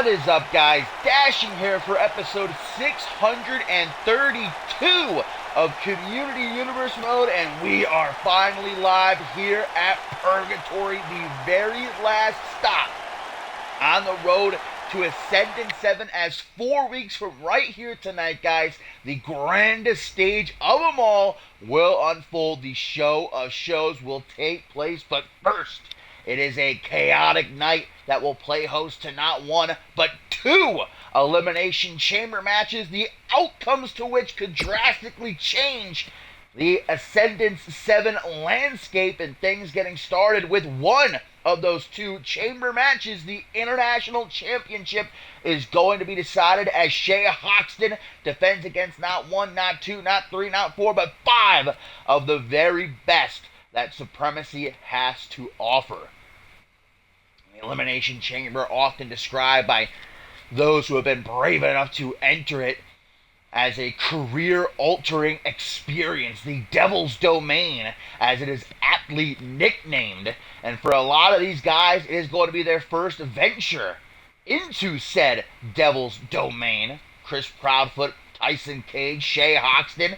What is up, guys? Dashing here for episode 632 of Community Universe Mode, and we are finally live here at Purgatory, the very last stop on the road to Ascendant 7, as 4 weeks from right here tonight, guys, the grandest stage of them all will unfold. The show of shows will take place, but first, it is a chaotic night that will play host to not one, but two Elimination Chamber matches, the outcomes to which could drastically change the Ascendant 7 landscape, and things getting started with one of those two chamber matches. The International Championship is going to be decided as Shay Hoxton defends against not one, not two, not three, not four, but five of the very best that Supremacy has to offer. The Elimination Chamber, often described by those who have been brave enough to enter it as a career-altering experience, the Devil's Domain, as it is aptly nicknamed. And for a lot of these guys, it is going to be their first venture into said Devil's Domain. Chris Proudfoot, Tyson Cage, Shay Hoxton,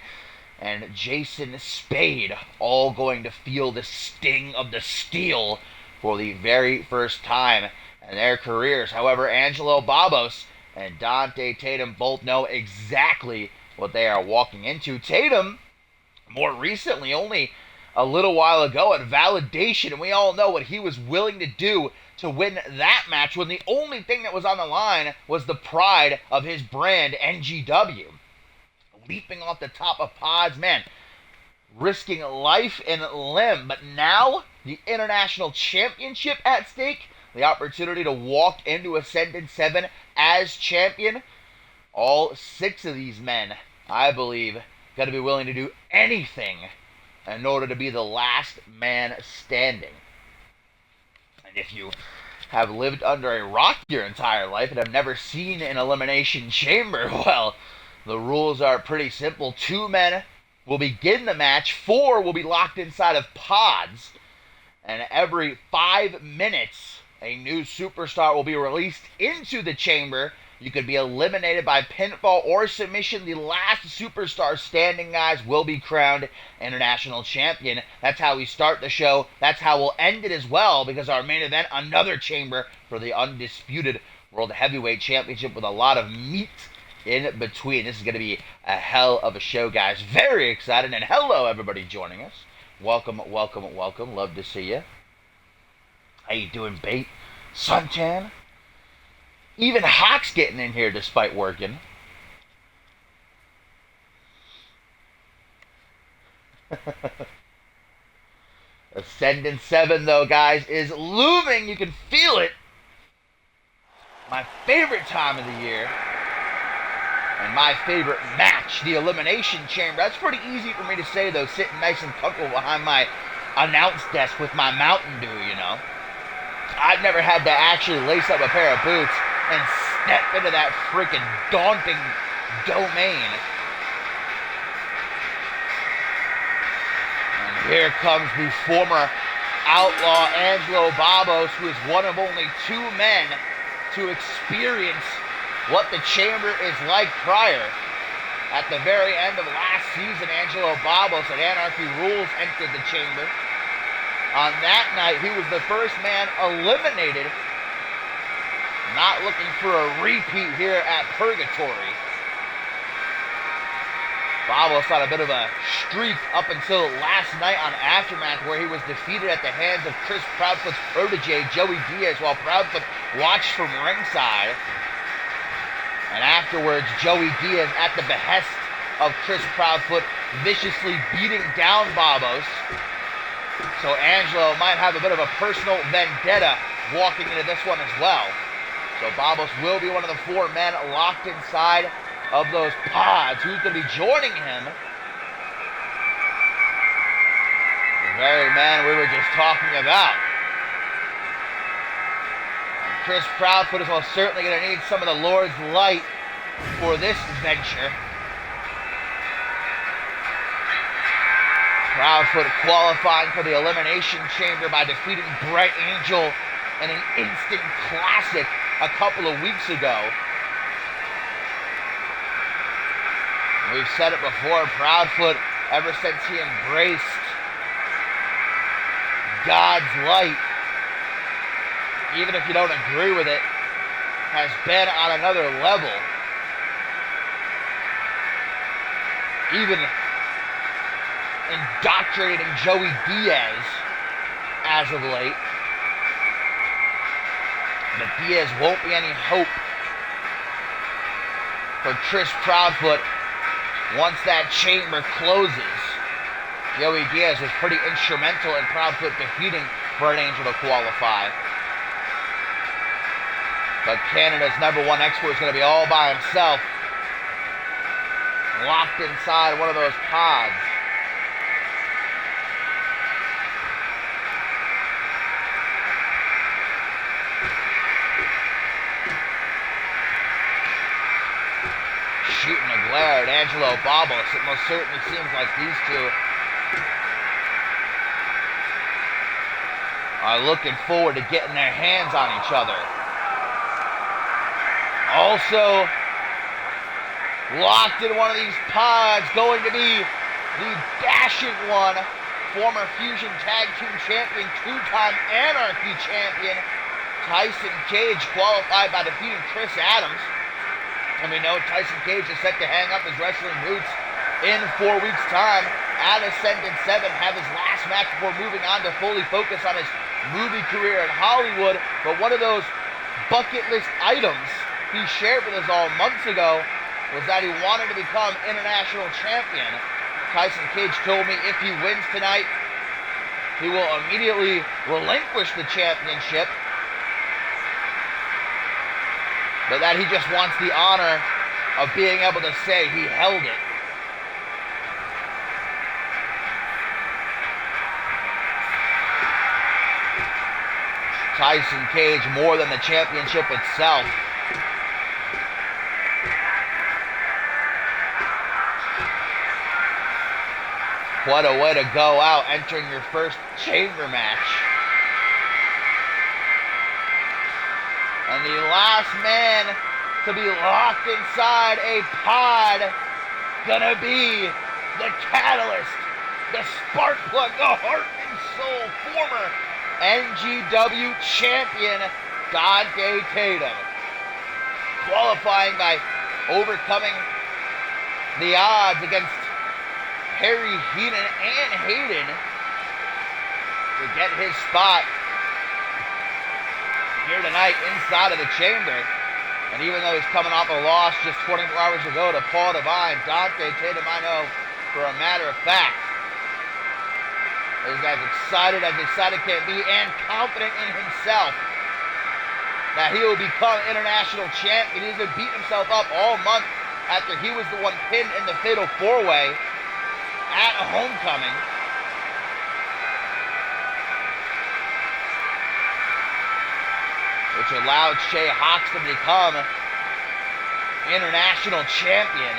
and Jason Spade, all going to feel the sting of the steel for the very first time in their careers. However, Angelo Babos and Dante Tatum both know exactly what they are walking into. Tatum, more recently, only a little while ago at Validation, and we all know what he was willing to do to win that match when the only thing that was on the line was the pride of his brand, NGW. Leaping off the top of pods, man, risking life and limb. But now, the International Championship at stake, the opportunity to walk into Ascendant 7 as champion. All six of these men, I believe, got to be willing to do anything in order to be the last man standing. And if you have lived under a rock your entire life and have never seen an Elimination Chamber, well, the rules are pretty simple. 2 men will begin the match, 4 will be locked inside of pods, and every 5 minutes, a new superstar will be released into the chamber. You could be eliminated by pinfall or submission. The last superstar standing, guys, will be crowned International Champion. That's how we start the show. That's how we'll end it as well, because our main event, another chamber for the undisputed World Heavyweight Championship with a lot of meat in between. This is going to be a hell of a show, guys. Very excited. And hello, everybody joining us. Welcome, welcome, welcome. Love to see you. How you doing, Bait? Suntan? Even Hawk's getting in here despite working. Ascendant 7, though, guys, is looming. You can feel it. My favorite time of the year. And my favorite match, the Elimination Chamber. That's pretty easy for me to say, though, sitting nice and comfortable behind my announce desk with my Mountain Dew, you know. I've never had to actually lace up a pair of boots and step into that freaking daunting domain. And here comes the former outlaw Angelo Babos, who is one of only 2 men to experience what the chamber is like prior. At the very end of last season, Angelo Babos at Anarchy Rules entered the chamber. On that night, he was the first man eliminated. Not looking for a repeat here at Purgatory. Babos had a bit of a streak up until last night on Aftermath, where he was defeated at the hands of Chris Proudfoot's protege, Joey Diaz, while Proudfoot watched from ringside. And afterwards, Joey Diaz, at the behest of Chris Proudfoot, viciously beating down Babos. So Angelo might have a bit of a personal vendetta walking into this one as well. So Babos will be one of the 4 men locked inside of those pods. Who's going to be joining him? The very man we were just talking about. And Chris Proudfoot is most certainly going to need some of the Lord's light for this venture. Proudfoot qualifying for the Elimination Chamber by defeating Brett Angel in an instant classic a couple of weeks ago. We've said it before, Proudfoot, ever since he embraced God's light, even if you don't agree with it, has been on another level. Even indoctrinating Joey Diaz as of late. But Diaz won't be any hope for Chris Proudfoot once that chamber closes. Joey Diaz was pretty instrumental in Proudfoot defeating Brett Angel to qualify. But Canada's #1 expert is going to be all by himself, locked inside one of those pods. Shooting a glare at Angelo Babos. It most certainly seems like these two are looking forward to getting their hands on each other. Also, locked in one of these pods, going to be the dashing one, former Fusion Tag Team Champion, two-time Anarchy Champion, Tyson Cage, qualified by defeating Chris Adams. And we know Tyson Cage is set to hang up his wrestling boots in 4 weeks' time at Ascendant 7, have his last match before moving on to fully focus on his movie career in Hollywood. But one of those bucket list items he shared with us all months ago was that he wanted to become international champion. Tyson Cage told me if he wins tonight, he will immediately relinquish the championship, but that he just wants the honor of being able to say he held it. Tyson Cage more than the championship itself. What a way to go out, entering your first chamber match. And the last man to be locked inside a pod, gonna be the catalyst, the spark plug, the heart and soul, former NGW champion, Dante Tatum. Qualifying by overcoming the odds against Harry Heenan and Hayden to get his spot here tonight inside of the chamber. And even though he's coming off a loss just 24 hours ago to Paul Devine, Dante Tatum, I know for a matter of fact, is as excited can be and confident in himself that he will become international champion. He's been beating himself up all month after he was the one pinned in the Fatal 4-Way at Homecoming. Which allowed Shay Hawks to become international champion.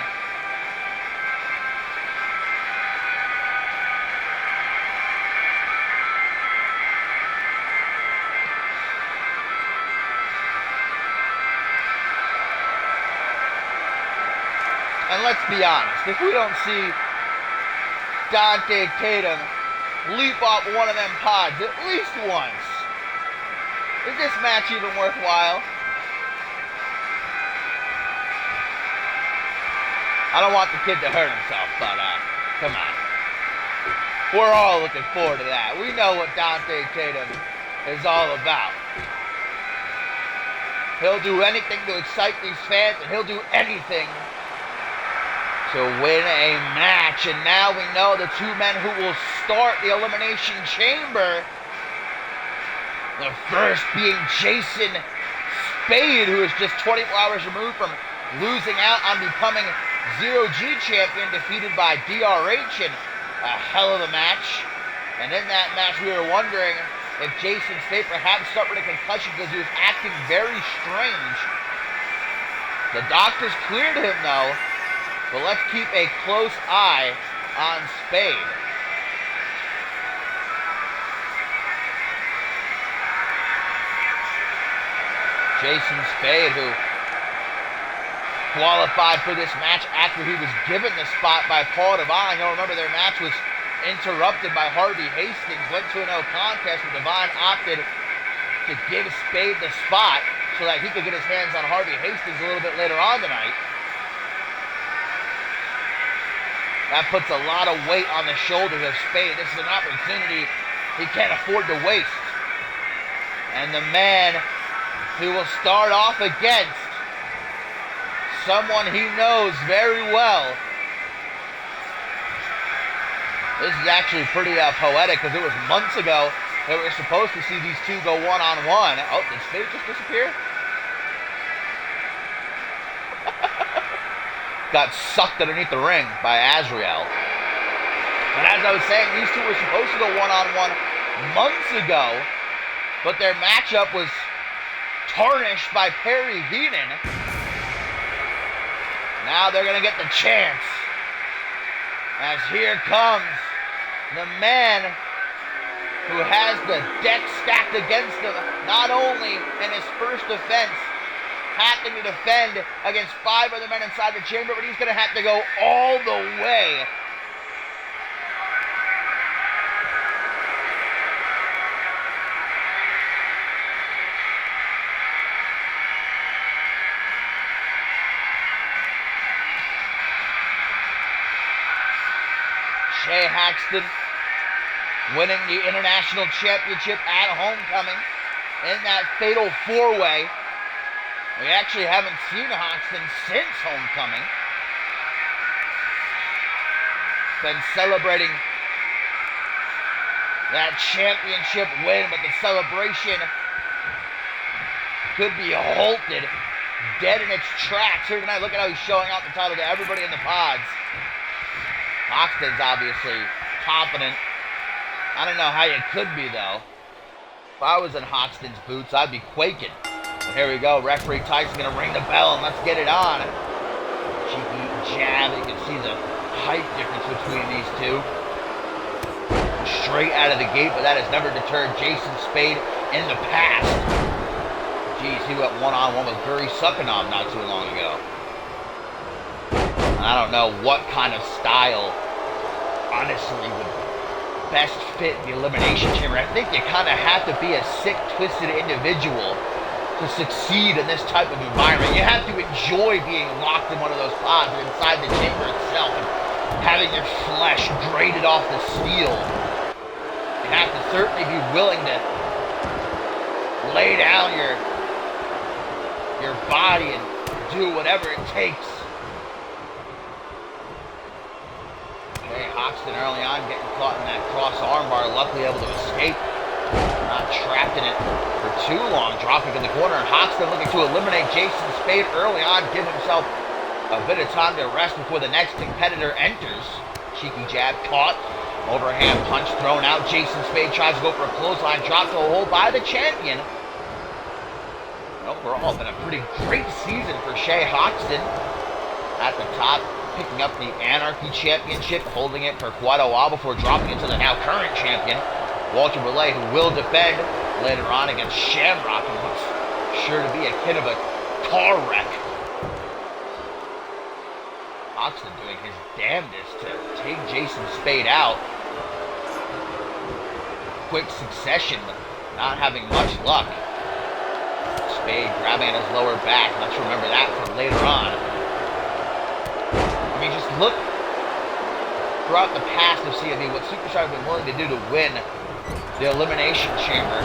And let's be honest, if we don't see Dante Tatum leap off one of them pods at least once, is this match even worthwhile? I don't want the kid to hurt himself, but come on. We're all looking forward to that. We know what Dante Tatum is all about. He'll do anything to excite these fans, and he'll do anything to win a match. And now we know the two men who will start the Elimination Chamber. The first being Jason Spade, who is just 24 hours removed from losing out on becoming Zero-G champion, defeated by DRH in a hell of a match. And in that match, we were wondering if Jason Spade perhaps suffered a concussion because he was acting very strange. The doctors cleared him, though. But let's keep a close eye on Spade. Jason Spade, who qualified for this match after he was given the spot by Paul Devine. You'll remember their match was interrupted by Harvey Hastings, went to a no contest, where Devine opted to give Spade the spot so that he could get his hands on Harvey Hastings a little bit later on tonight. That puts a lot of weight on the shoulders of Spade. This is an opportunity he can't afford to waste. And the man who will start off against someone he knows very well. This is actually pretty poetic, because it was months ago that we were supposed to see these two go one-on-one. Oh, did Spade just disappear? Got sucked underneath the ring by Azrael. But as I was saying, these two were supposed to go one-on-one months ago, but their matchup was tarnished by Perry Heenan. Now they're going to get the chance, as here comes the man who has the deck stacked against him, not only in his first defense, having to defend against 5 other men inside the chamber, but he's going to have to go all the way. Shay Haxton winning the International Championship at Homecoming in that fatal 4-way. We actually haven't seen Haxton since Homecoming. Been celebrating that championship win, but the celebration could be halted, dead in its tracks. Here tonight, look at how he's showing out the title to everybody in the pods. Hoxton's obviously confident. I don't know how you could be, though. If I was in Hoxton's boots, I'd be quaking. But here we go. Referee Tyson going to ring the bell, and let's get it on. Cheeky jab. You can see the height difference between these two. Straight out of the gate, but that has never deterred Jason Spade in the past. Jeez, he went one-on-one with Guri Sukhanov not too long ago. I don't know what kind of style, honestly, would best fit the Elimination Chamber. I think you kind of have to be a sick, twisted individual to succeed in this type of environment. You have to enjoy being locked in one of those pods and inside the chamber itself and having your flesh grated off the steel. You have to certainly be willing to lay down your body and do whatever it takes. Hoxton early on getting caught in that cross armbar, luckily able to escape. Not trapped in it for too long, dropping in the corner. And Hoxton looking to eliminate Jason Spade early on, give himself a bit of time to rest before the next competitor enters. Cheeky jab caught, overhand punch thrown out. Jason Spade tries to go for a clothesline, dropped to a hold by the champion. Overall, been a pretty great season for Shay Hoxton. At the top, picking up the Anarchy Championship, holding it for quite a while before dropping it to the now current champion, Walter Relay, who will defend later on against Shamrock, and looks sure to be a kid of a car wreck. Hoxton doing his damnedest to take Jason Spade out. Quick succession, but not having much luck. Spade grabbing at his lower back. Let's remember that for later on. I mean, just look throughout the past of CMV, what Superstars have been willing to do to win the Elimination Chamber.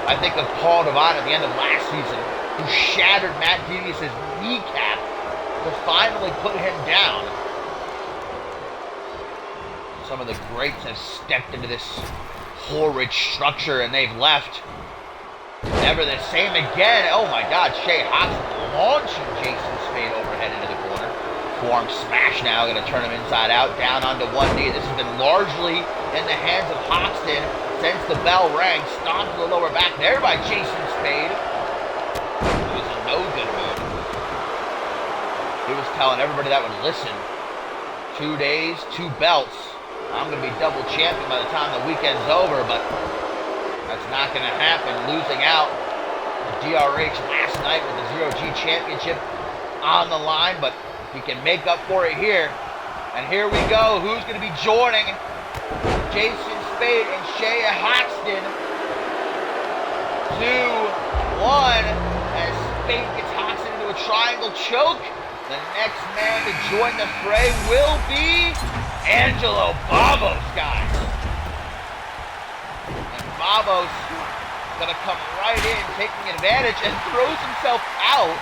I think of Paul Devine at the end of last season, who shattered Matt Devious' kneecap to finally put him down. Some of the greats have stepped into this horrid structure, and they've left never the same again. Oh my God, Shay Hoxton launching Jason Spade overhead into the corner. Forearm smash now, going to turn him inside out, down onto one knee. This has been largely in the hands of Hoxton since the bell rang. Stomped to the lower back there by Jason Spade. It was a no good move. He was telling everybody that would listen, 2 days, 2 belts. I'm going to be double champion by the time the weekend's over, but that's not going to happen. Losing out the DRH last night with the Zero-G Championship on the line, but he can make up for it here. And here we go. Who's going to be joining Jason Spade and Shea Hoxton? 2-1 as Spade gets Hoxton into a triangle choke. The next man to join the fray will be Angelo Babos, guys. And Babos gonna come right in, taking advantage, and throws himself out.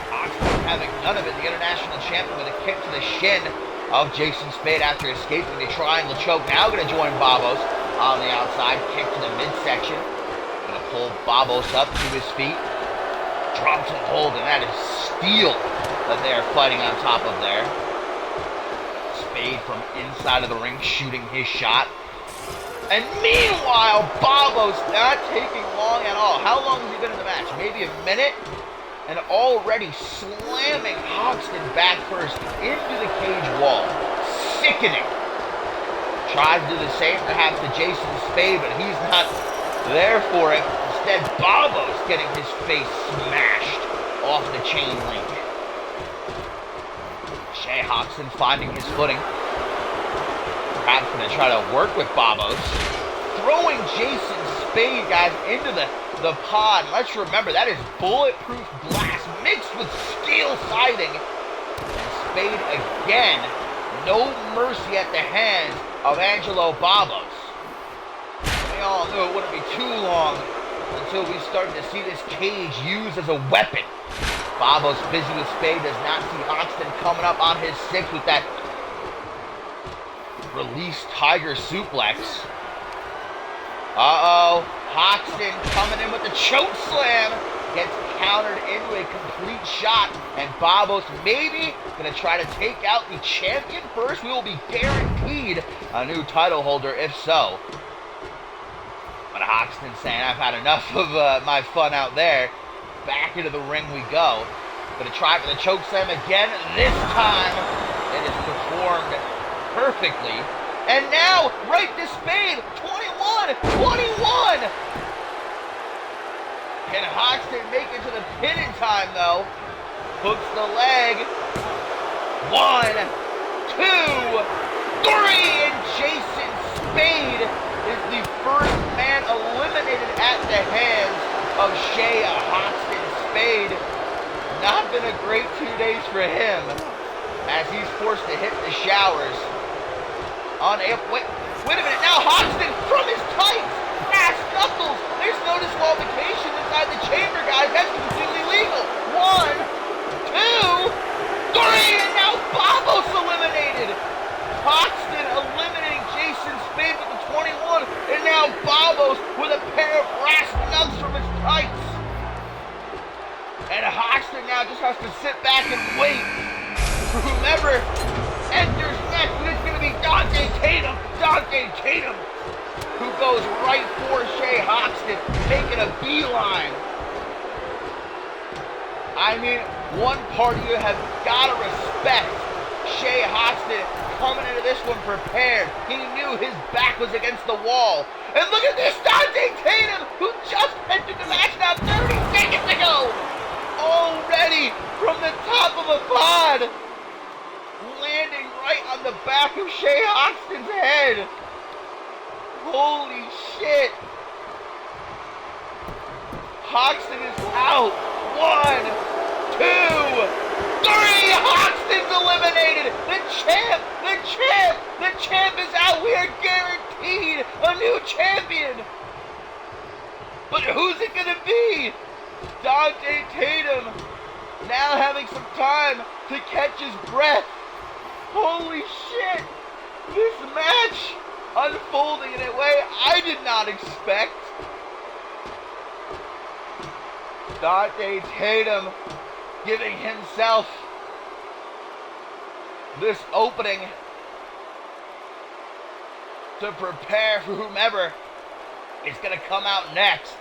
Hoxton having none of it. The international champion with a kick to the shin of Jason Spade after escaping the triangle choke. Now gonna join Babos on the outside, kick to the midsection. Gonna pull Babos up to his feet. Drops and hold, and that is steel that they are fighting on top of there. Spade from inside of the ring shooting his shot. And meanwhile, Babos not taking long at all. How long has he been in the match? Maybe a minute? And already slamming Hoxton back first into the cage wall. Sickening. Tries to do the same perhaps to Jason Spade, but he's not there for it. Instead, Babos getting his face smashed off the chain link. Shea Hoxton finding his footing. Perhaps going to try to work with Babos. Throwing Jason Spade, guys, into the pod. Let's remember, that is bulletproof glass mixed with steel siding. And Spade again, no mercy at the hands of Angelo Babos. We all knew it wouldn't be too long until we started to see this cage used as a weapon. Babos busy with Spade, does not see Hoxton coming up on his six with that release tiger suplex. Uh-oh, Hoxton coming in with the choke slam. Gets countered into a complete shot, and Babos maybe gonna try to take out the champion first. We will be guaranteed a new title holder if so. But Hoxton saying, I've had enough of my fun out there. Back into the ring we go. Gonna try for the choke slam again. This time, it is performed perfectly. And now, right to Spade, 21! Can Hoxton make it to the pin in time, though? Hooks the leg. 1, 2, 3, and Jason Spade is the first man eliminated at the hands of Shea Hoxton. Spade, not been a great 2 days for him, as he's forced to hit the showers. Wait a minute, now Hoxton from his tights! Ass knuckles! There's no disqualification inside the chamber, guys. That's completely legal. 1, 2, 3, and now Babos eliminated. Hoxton eliminating Jason Spade with the 21, and now Babos with a pair of brass knucks from his tights. And Hoxton now just has to sit back and wait for whomever enters next. And it's going to be Dante Tatum, who goes right for Shea Hoxton, making a beeline. I mean, one part of you have got to respect Shea Hoxton coming into this one prepared. He knew his back was against the wall. And look at this, Dante Tatum, who just entered the match now 30 seconds ago. Already from the top of a pod, landing right on the back of Shea Hoxton's head. Holy shit. Hoxton is out. 1, 2, 3. Hoxton's eliminated. The champ is out. We are guaranteed a new champion. But who's it going to be? Dante Tatum now having some time to catch his breath. Holy shit. This match unfolding in a way I did not expect. Dante Tatum giving himself this opening to prepare for whomever is going to come out next.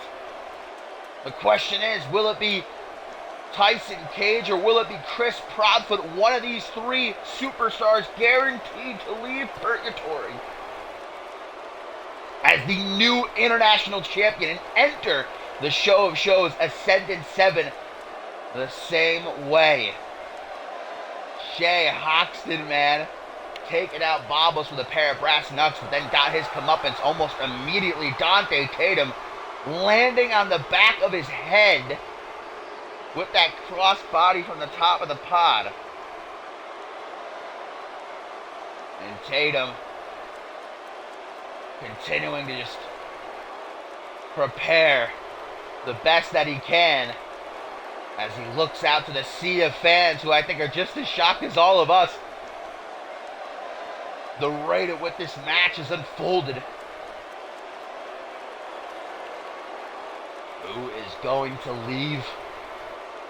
The question is, will it be Tyson Cage or will it be Chris Proudfoot? One of these three superstars guaranteed to leave Purgatory. as the new international champion and enter the Show of Shows Ascendant 7 the same way. Shay Hoxton, man, taking out Babos with a pair of brass knucks, but then got his comeuppance almost immediately. Dante Tatum landing on the back of his head with that cross body from the top of the pod. And Tatum continuing to just prepare the best that he can as he looks out to the sea of fans who I think are just as shocked as all of us. The rate at which this match is unfolded. Who is going to leave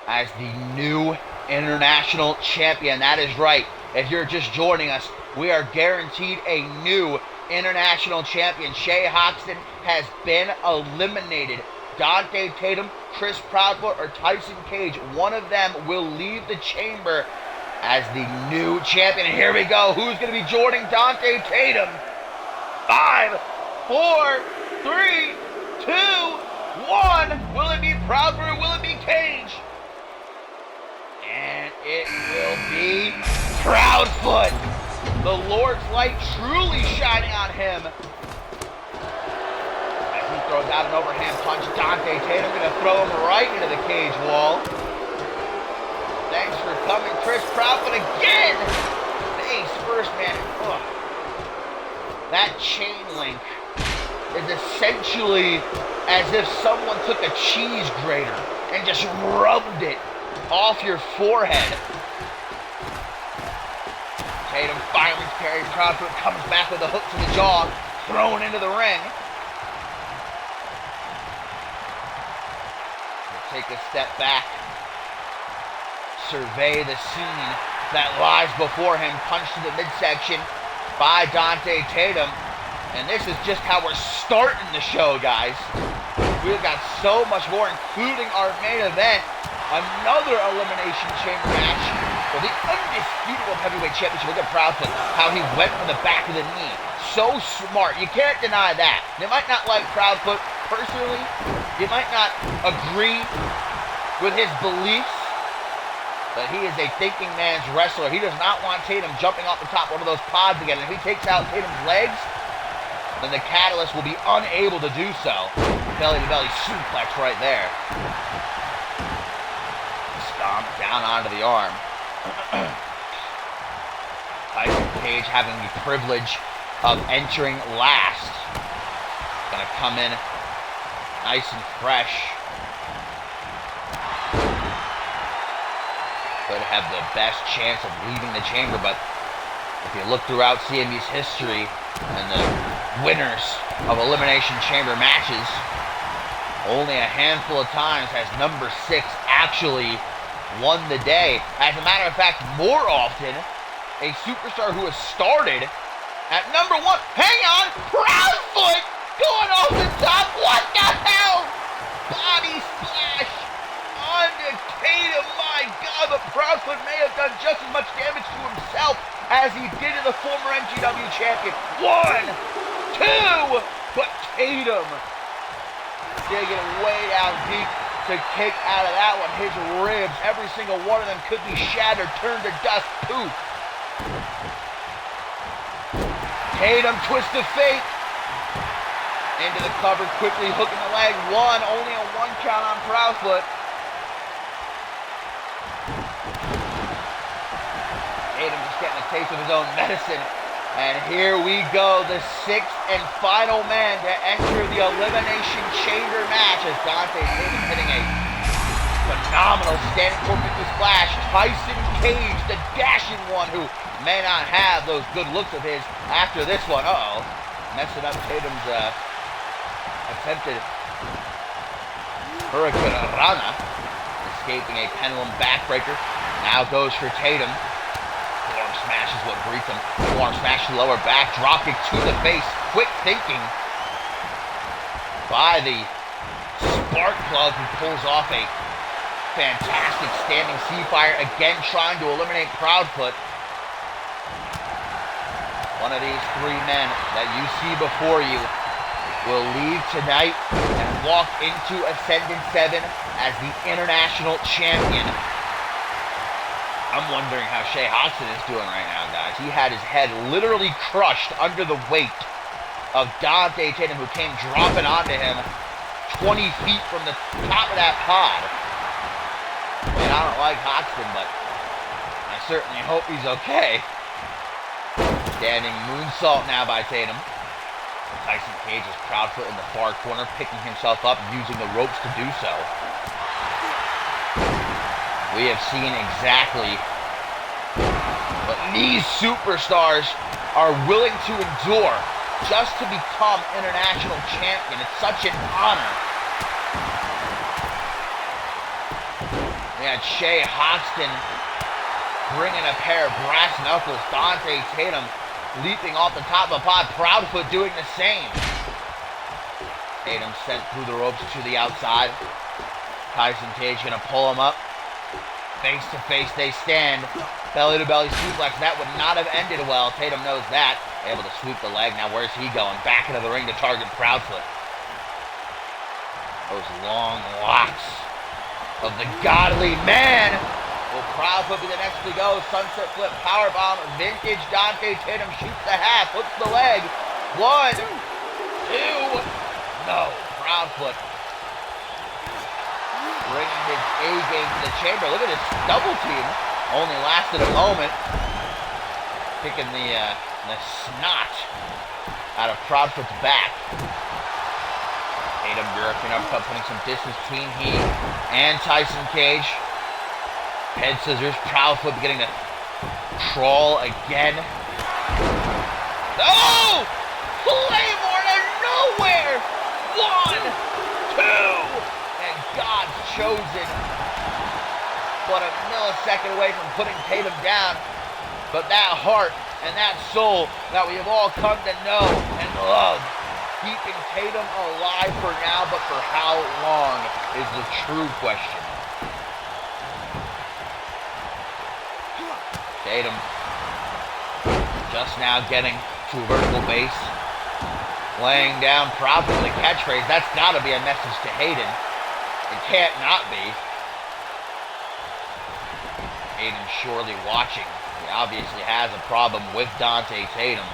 as the new international champion? That is right. If you're just joining us, we are guaranteed a new international champion. Shay Hoxton has been eliminated. Dante Tatum, Chris Proudfoot, or Tyson Cage, one of them will leave the chamber as the new champion. And here we go. Who's going to be joining Dante Tatum? 5, 4, 3, 2, 1. Will it be Proudfoot or will it be Cage? And it will be Proudfoot. The Lord's light truly shining on him. As he throws out an overhand punch, Dante Tatum going to throw him right into the cage wall. Thanks for coming, Chris Proudfoot again. Face first, man. Ugh. That chain link is essentially as if someone took a cheese grater and just rubbed it off your forehead. Tatum finally carries Proudfoot, comes back with a hook to the jaw, thrown into the ring. We'll take a step back, survey the scene that lies before him. Punch to the midsection by Dante Tatum. And this is just how we're starting the show, guys. We've got so much more, including our main event, another Elimination Chamber match for the undisputable heavyweight championship. Look at Proudfoot, how he went from the back of the knee. So smart. You can't deny that. You might not like Proudfoot personally. You might not agree with his beliefs. But he is a thinking man's wrestler. He does not want Tatum jumping off the top of one of those pods again. And if he takes out Tatum's legs, then the Catalyst will be unable to do so. Belly-to-belly suplex right there. Stomp down onto the arm. Tyson Cage having the privilege of entering last. Gonna come in nice and fresh. Could have the best chance of leaving the chamber, but if you look throughout CMV's history and the winners of Elimination Chamber matches, only a handful of times has number 6 actually won the day. As a matter of fact, more often, a superstar who has started at number 1. Hang on! Proudfoot going off the top! What the hell? Body splash onto Tatum. My God, but Proudfoot may have done just as much damage to himself as he did to the former MGW champion. 1, 2, but Tatum digging way down deep to kick out of that one. His ribs, every single one of them could be shattered, turned to dust, poof. Tatum, twist of fate. Into the cover, quickly hooking the leg. 1, only a 1 count on Proudfoot. Tatum just getting a taste of his own medicine. And here we go, the 6th and final man to enter the Elimination Chamber match as Dante Tatum hitting a phenomenal standing 450 splash. Tyson Cage, the dashing one who may not have those good looks of his after this one. Uh-oh, messing up Tatum's attempted Hurricane Rana, escaping a pendulum backbreaker. Now goes for Tatum. Forearm smash is what greets him. Forearm smash to the lower back, drop kick to the face. Quick thinking by the Spark Plug, who pulls off a fantastic standing C-Fire, again trying to eliminate Proudfoot. One of these 3 men that you see before you will leave tonight and walk into Ascendant 7 as the international champion. I'm wondering how Shea Hodgson is doing right now, guys. He had his head literally crushed under the weight of Dante Tatum, who came dropping onto him 20 feet from the top of that pod. And I don't like Hodgson, but I certainly hope he's okay. Standing moonsault now by Tatum. Tyson Cage is Proudfoot in the far corner, picking himself up, using the ropes to do so. We have seen exactly what these superstars are willing to endure just to become international champion. It's such an honor. We had Shea Hodgson bringing a pair of brass knuckles. Dante Tatum leaping off the top of a pod. Proudfoot doing the same. Tatum sent through the ropes to the outside. Tyson Cage gonna pull him up. Face to face they stand. Belly to belly suplex. That would not have ended well. Tatum knows that. Able to sweep the leg. Now where's he going? Back into the ring to target Proudfoot. Those long locks of the godly man. Will Proudfoot be the next to go? Sunset flip, powerbomb, vintage Dante Tatum shoots the half, hooks the leg. 1, 2. No, Proudfoot bringing his A game to the chamber. Look at this double team. Only lasted a moment. Kicking the snot out of Proudfoot's back. Tatum European uppercut, putting some distance between he and Tyson Cage. Head scissors. Proudfoot beginning to crawl again. Oh! Claymore out of nowhere! 1, 2! And God's chosen. But a millisecond away from putting Tatum down. But that heart and that soul that we have all come to know and love, keeping Tatum alive for now, but for how long is the true question. Tatum just now getting to a vertical base. Laying down Proudfoot with a catchphrase. That's got to be a message to Hayden. It can't not be. Hayden surely watching. He obviously has a problem with Dante Tatum.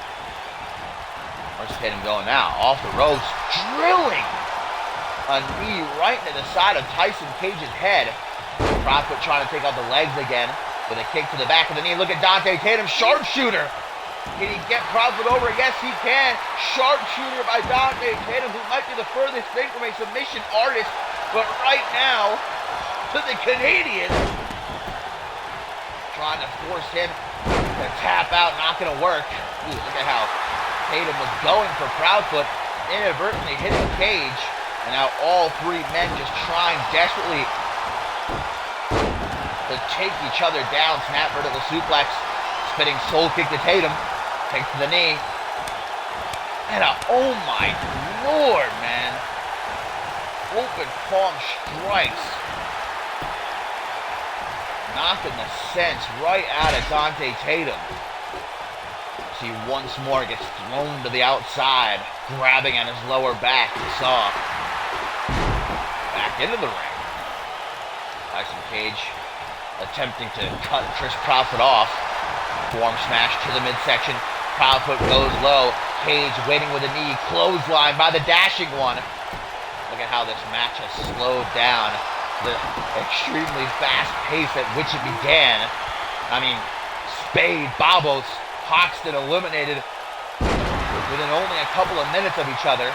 Where's Tatum going now? Off the ropes. Drilling a knee right into the side of Tyson Cage's head. Proudfoot trying to take out the legs again with a kick to the back of the knee. Look at Dante Tatum. Sharpshooter. Can he get Proudfoot over? Yes, he can. Sharpshooter by Dante Tatum, who might be the furthest thing from a submission artist. But right now, to the Canadian, trying to force him to tap out. Not going to work. Ooh, look at how Tatum was going for Proudfoot, inadvertently hitting Cage. And now all three men just trying desperately to take each other down. Snap vertical suplex. Spinning soul kick to Tatum. Takes to the knee. And oh my lord, man. Open palm strikes. Knocking the sense right out of Dante Tatum. He once more gets thrown to the outside, grabbing at his lower back. We saw back into the ring. Tyson Cage attempting to cut Chris Proudfoot off. Form smash to the midsection. Proudfoot goes low. Cage waiting with a knee. Clothesline by the dashing one. Look at how this match has slowed down. The extremely fast pace at which it began. I mean, Spade, Babos, Hoxton eliminated within only a couple of minutes of each other.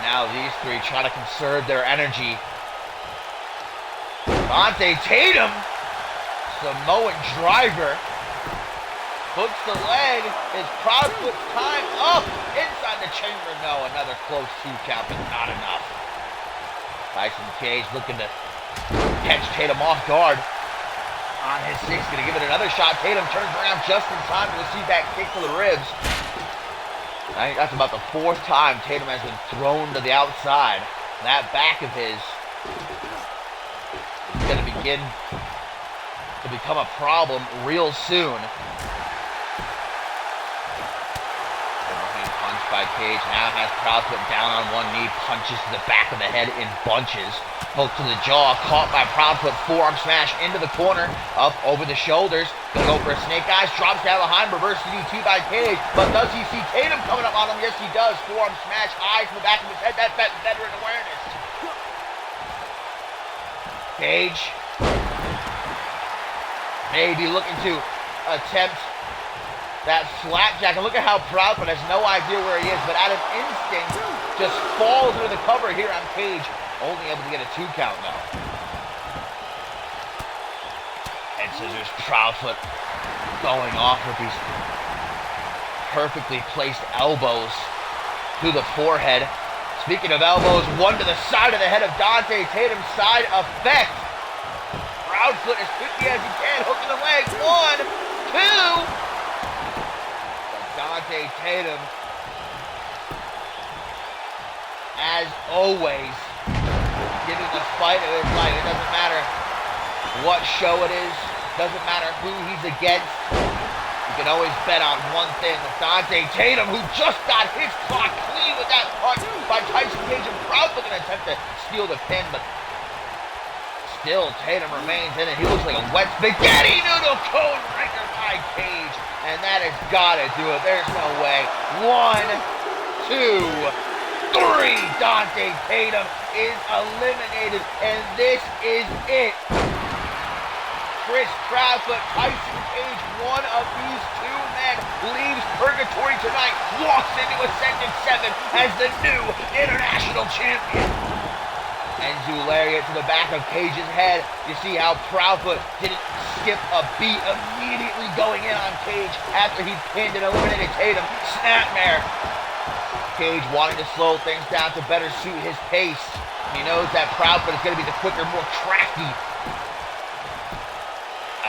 Now these three try to conserve their energy. Dante Tatum, Samoan driver, hooks the leg. Is Proudfoot's time up? Inside the chamber, no. Another close 2 count, but not enough. Tyson Cage looking to catch Tatum off guard. On his 6, gonna give it another shot. Tatum turns around just in time to receive that kick to the ribs. I think that's about the 4th time Tatum has been thrown to the outside. That back of his is gonna begin to become a problem real soon. Overhand punch by Cage. Now has Proudfoot down on one knee, punches to the back of the head in bunches. Hook to the jaw, caught by Proudfoot, forearm smash into the corner, up over the shoulders. Gonna go for a snake eyes, drops down behind, reverse DDT by Cage. But does he see Tatum coming up on him? Yes, he does. Forearm smash, eyes in the back of his head. That's that veteran awareness. Cage maybe looking to attempt that slapjack, and look at how Proudfoot has no idea where he is, but out of instinct, just falls into the cover here on Cage, only able to get a 2 count though. Head scissors, Proudfoot going off with these perfectly placed elbows to the forehead. Speaking of elbows, one to the side of the head of Dante Tatum, side effect. Proudfoot as quickly as he can, hooking the leg, 1, 2. Dante Tatum, as always, giving the fight of his life. It doesn't matter what show it is, doesn't matter who he's against. You can always bet on one thing with Dante Tatum, who just got his clock clean with that punch by Tyson Cage, and Proudfoot going to attempt to steal the pin, but still Tatum remains in it. He looks like a wet spaghetti noodle cone breaker by Cage. And that has got to do it. There's no way. 1, 2, 3. Dante Tatum is eliminated. And this is it. Chris Proudfoot, Tyson Cage, one of these 2 men, leaves Purgatory tonight, walks into Ascendant 7 as the new international champion. Enzu lariat to the back of Cage's head. You see how Proudfoot didn't skip a beat, immediately going in on Cage after he pinned and eliminated Tatum. Snapmare. Cage wanting to slow things down to better suit his pace. He knows that Proudfoot is going to be the quicker, more crafty.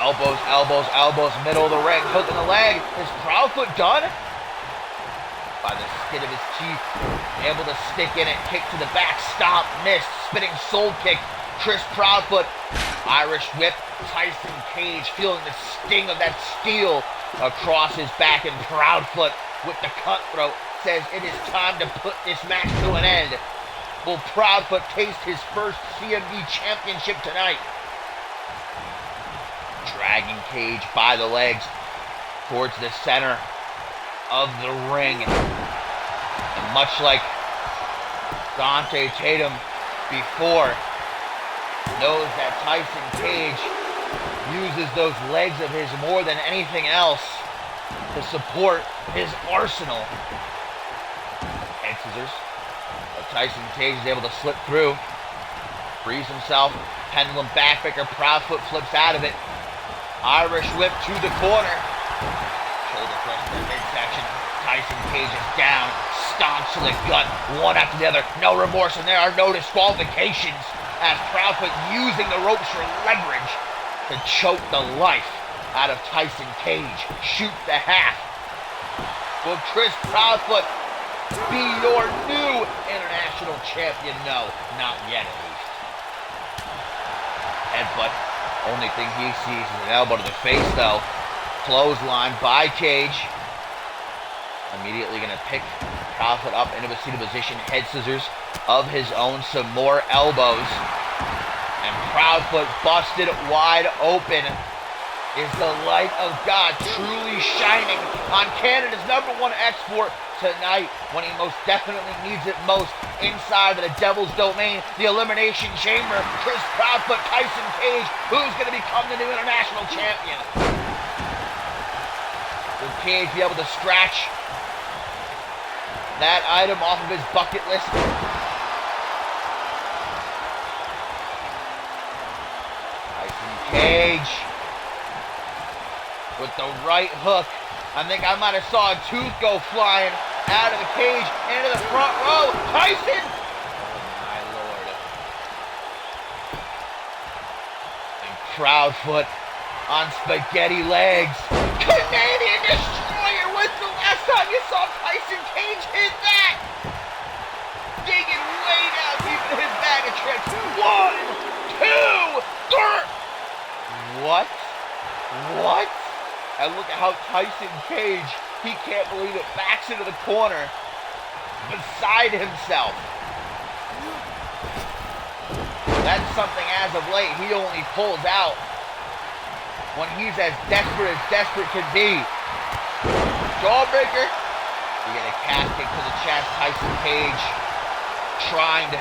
Elbows, elbows, elbows, middle of the ring, hook in the leg. Is Proudfoot done? By the skin of his teeth, able to stick in it, kick to the back, stop, missed, spinning soul kick. Chris Proudfoot, Irish whip. Tyson Cage feeling the sting of that steel across his back, and Proudfoot with the cutthroat says it is time to put this match to an end. Will Proudfoot taste his first CMV championship tonight? Dragging Cage by the legs towards the center of the ring. And much like Dante Tatum before, knows that Tyson Cage uses those legs of his more than anything else to support his arsenal. Head scissors. But Tyson Cage is able to slip through, frees himself, pendulum backbreaker. Proudfoot flips out of it. Irish whip to the corner. Shoulder thrust to the midsection. Tyson Cage is down, stomps to the gut, one after the other. No remorse, and there are no disqualifications as Proudfoot using the ropes for leverage to choke the life out of Tyson Cage. Shoot the half. Will Chris Proudfoot be your new international champion? No, not yet at least. Headbutt. Only thing he sees is an elbow to the face though. Clothesline by Cage. Immediately going to pick Proudfoot up into a seated position. Head scissors of his own. Some more elbows. And Proudfoot busted wide open. Is the light of God truly shining on Canada's #1 export tonight when he most definitely needs it most? Inside of the Devil's Domain, the Elimination Chamber, Chris Proudfoot, Tyson Cage, who's going to become the new international champion? Will Cage be able to scratch that item off of his bucket list? Tyson Cage with the right hook. I think I might have saw a tooth go flying out of the cage into the front row. Tyson! Oh my Lord. And Proudfoot on spaghetti legs. Canadian Destroyer, when's the last time you saw Tyson Cage hit that? Digging way down deep in his bag of tricks. 1, 2, 3. What? And look at how Tyson Cage, he can't believe it, backs into the corner. beside himself. That's something as of late he only pulls out when he's as desperate can be. Jawbreaker. You get a calf kick to the chest. Tyson Cage trying to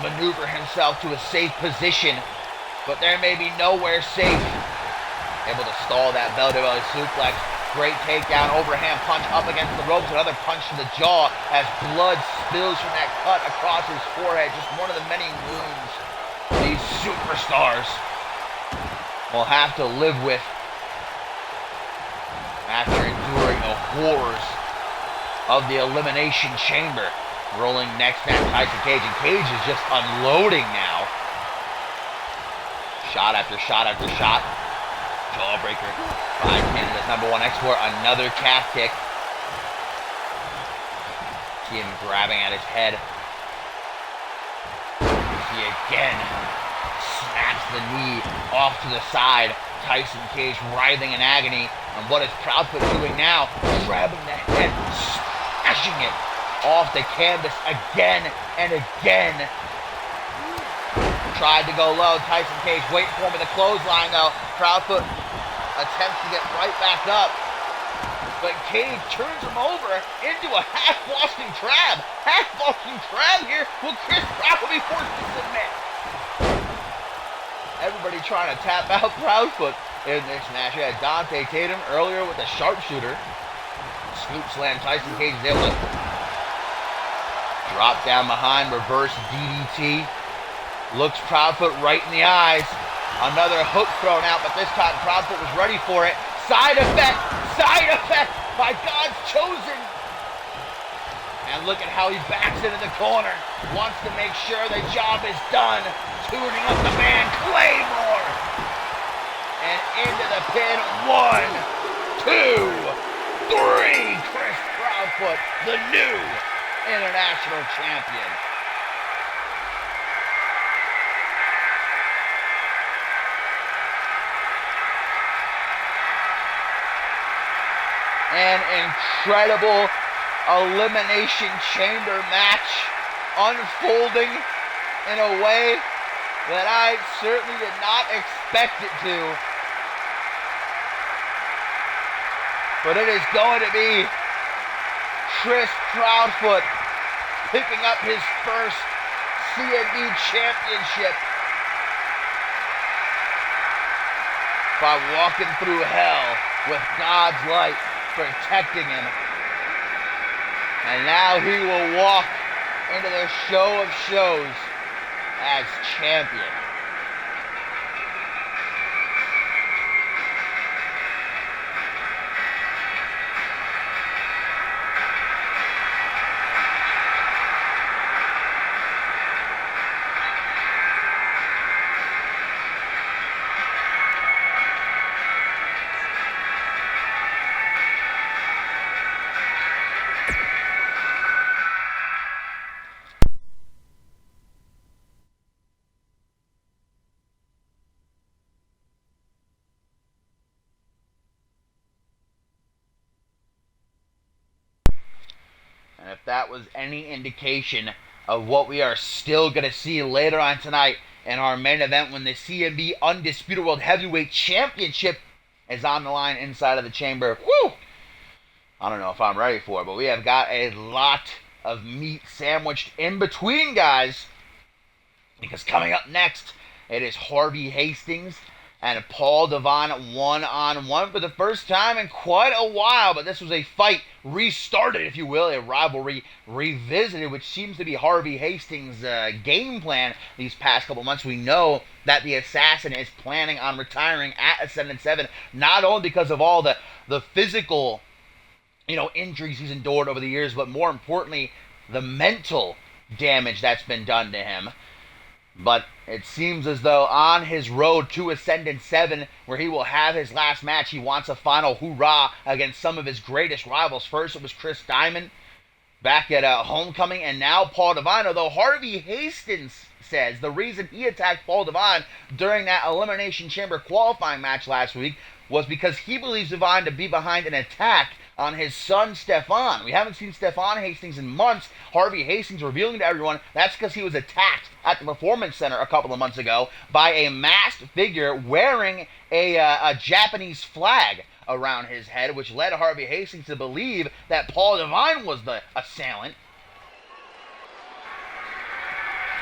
maneuver himself to a safe position, but there may be nowhere safe. Able to stall that belly-to-belly suplex. Great takedown, overhand punch up against the ropes. Another punch to the jaw as blood spills from that cut across his forehead. Just one of the many wounds these superstars will have to live with after enduring the horrors of the Elimination Chamber. Rolling next at Tyson Cage, and Cage is just unloading now. Shot after shot after shot. Jawbreaker by Canada's #1 export. Another calf kick. See him grabbing at his head. See again. Snaps the knee off to the side. Tyson Cage writhing in agony. And what is Proudfoot doing now? Grabbing the head, smashing it off the canvas again and again. Tried to go low. Tyson Cage waiting for him with a clothesline though. Proudfoot attempts to get right back up, but Cage turns him over into a half-Boston Crab. Half-Boston Crab here. Will Chris Proudfoot be forced to submit? Everybody trying to tap out Proudfoot in this match. You had Dante Tatum earlier with a sharpshooter. Scoop slam. Tyson Cage is able to drop down behind, reverse DDT. Looks Proudfoot right in the eyes. Another hook thrown out, but this time Proudfoot was ready for it. Side effect by God's chosen. And look at how he backs into the corner. Wants to make sure the job is done. Tuning up the man Claymore. And into the pin. 1, 2, 3. Chris Proudfoot, the new international champion. An incredible Elimination Chamber match unfolding in a way that I certainly did not expect it to. But it is going to be Chris Proudfoot picking up his first CMV championship by walking through hell with God's light protecting him. And now he will walk into the show of shows as champion. And if that was any indication of what we are still going to see later on tonight in our main event when the CMV Undisputed World Heavyweight Championship is on the line inside of the chamber. Woo! I don't know if I'm ready for it, but we have got a lot of meat sandwiched in between, guys. Because coming up next, it is Harvey Hastings and Paul Devine one-on-one for the first time in quite a while. But this was a fight restarted, if you will, a rivalry revisited, which seems to be Harvey Hastings' game plan these past couple months. We know that the Assassin is planning on retiring at Ascendant 7, not only because of all the physical, injuries he's endured over the years, but more importantly, the mental damage that's been done to him. But it seems as though on his road to Ascendant 7, where he will have his last match, he wants a final hoorah against some of his greatest rivals. First, it was Chris Diamond back at Homecoming, and now Paul Devine. Although Harvey Hastings says the reason he attacked Paul Devine during that Elimination Chamber qualifying match last week was because he believes Devine to be behind an attack on his son, Stefan. We haven't seen Stefan Hastings in months. Harvey Hastings revealing to everyone that's because he was attacked at the Performance Center a couple of months ago by a masked figure wearing a Japanese flag around his head, which led Harvey Hastings to believe that Paul Devine was the assailant.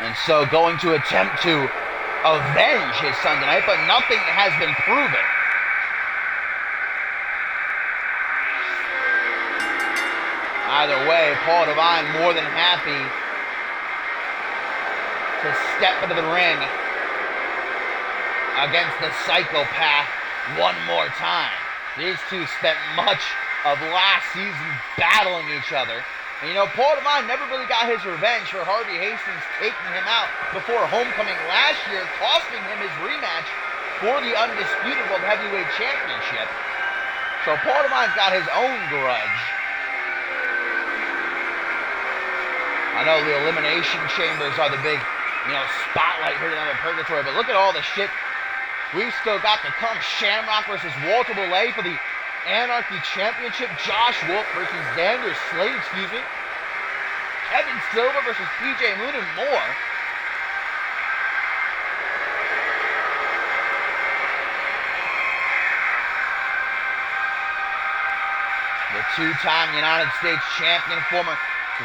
And so going to attempt to avenge his son tonight, but nothing has been proven. Either way, Paul Devine more than happy to step into the ring against the psychopath one more time. These two spent much of last season battling each other. And you know, Paul Devine never really got his revenge for Harvey Hastings taking him out before Homecoming last year, costing him his rematch for the Undisputed World Heavyweight Championship. So Paul Devine's got his own grudge. I know the Elimination Chambers are the big, spotlight here tonight at Purgatory, but look at all the shit we've still got to come. Shamrock versus Walter Belay for the Anarchy Championship. Josh Wolf versus Xander Slade, Kevin Silver versus PJ Moon, and more. The two-time United States champion, former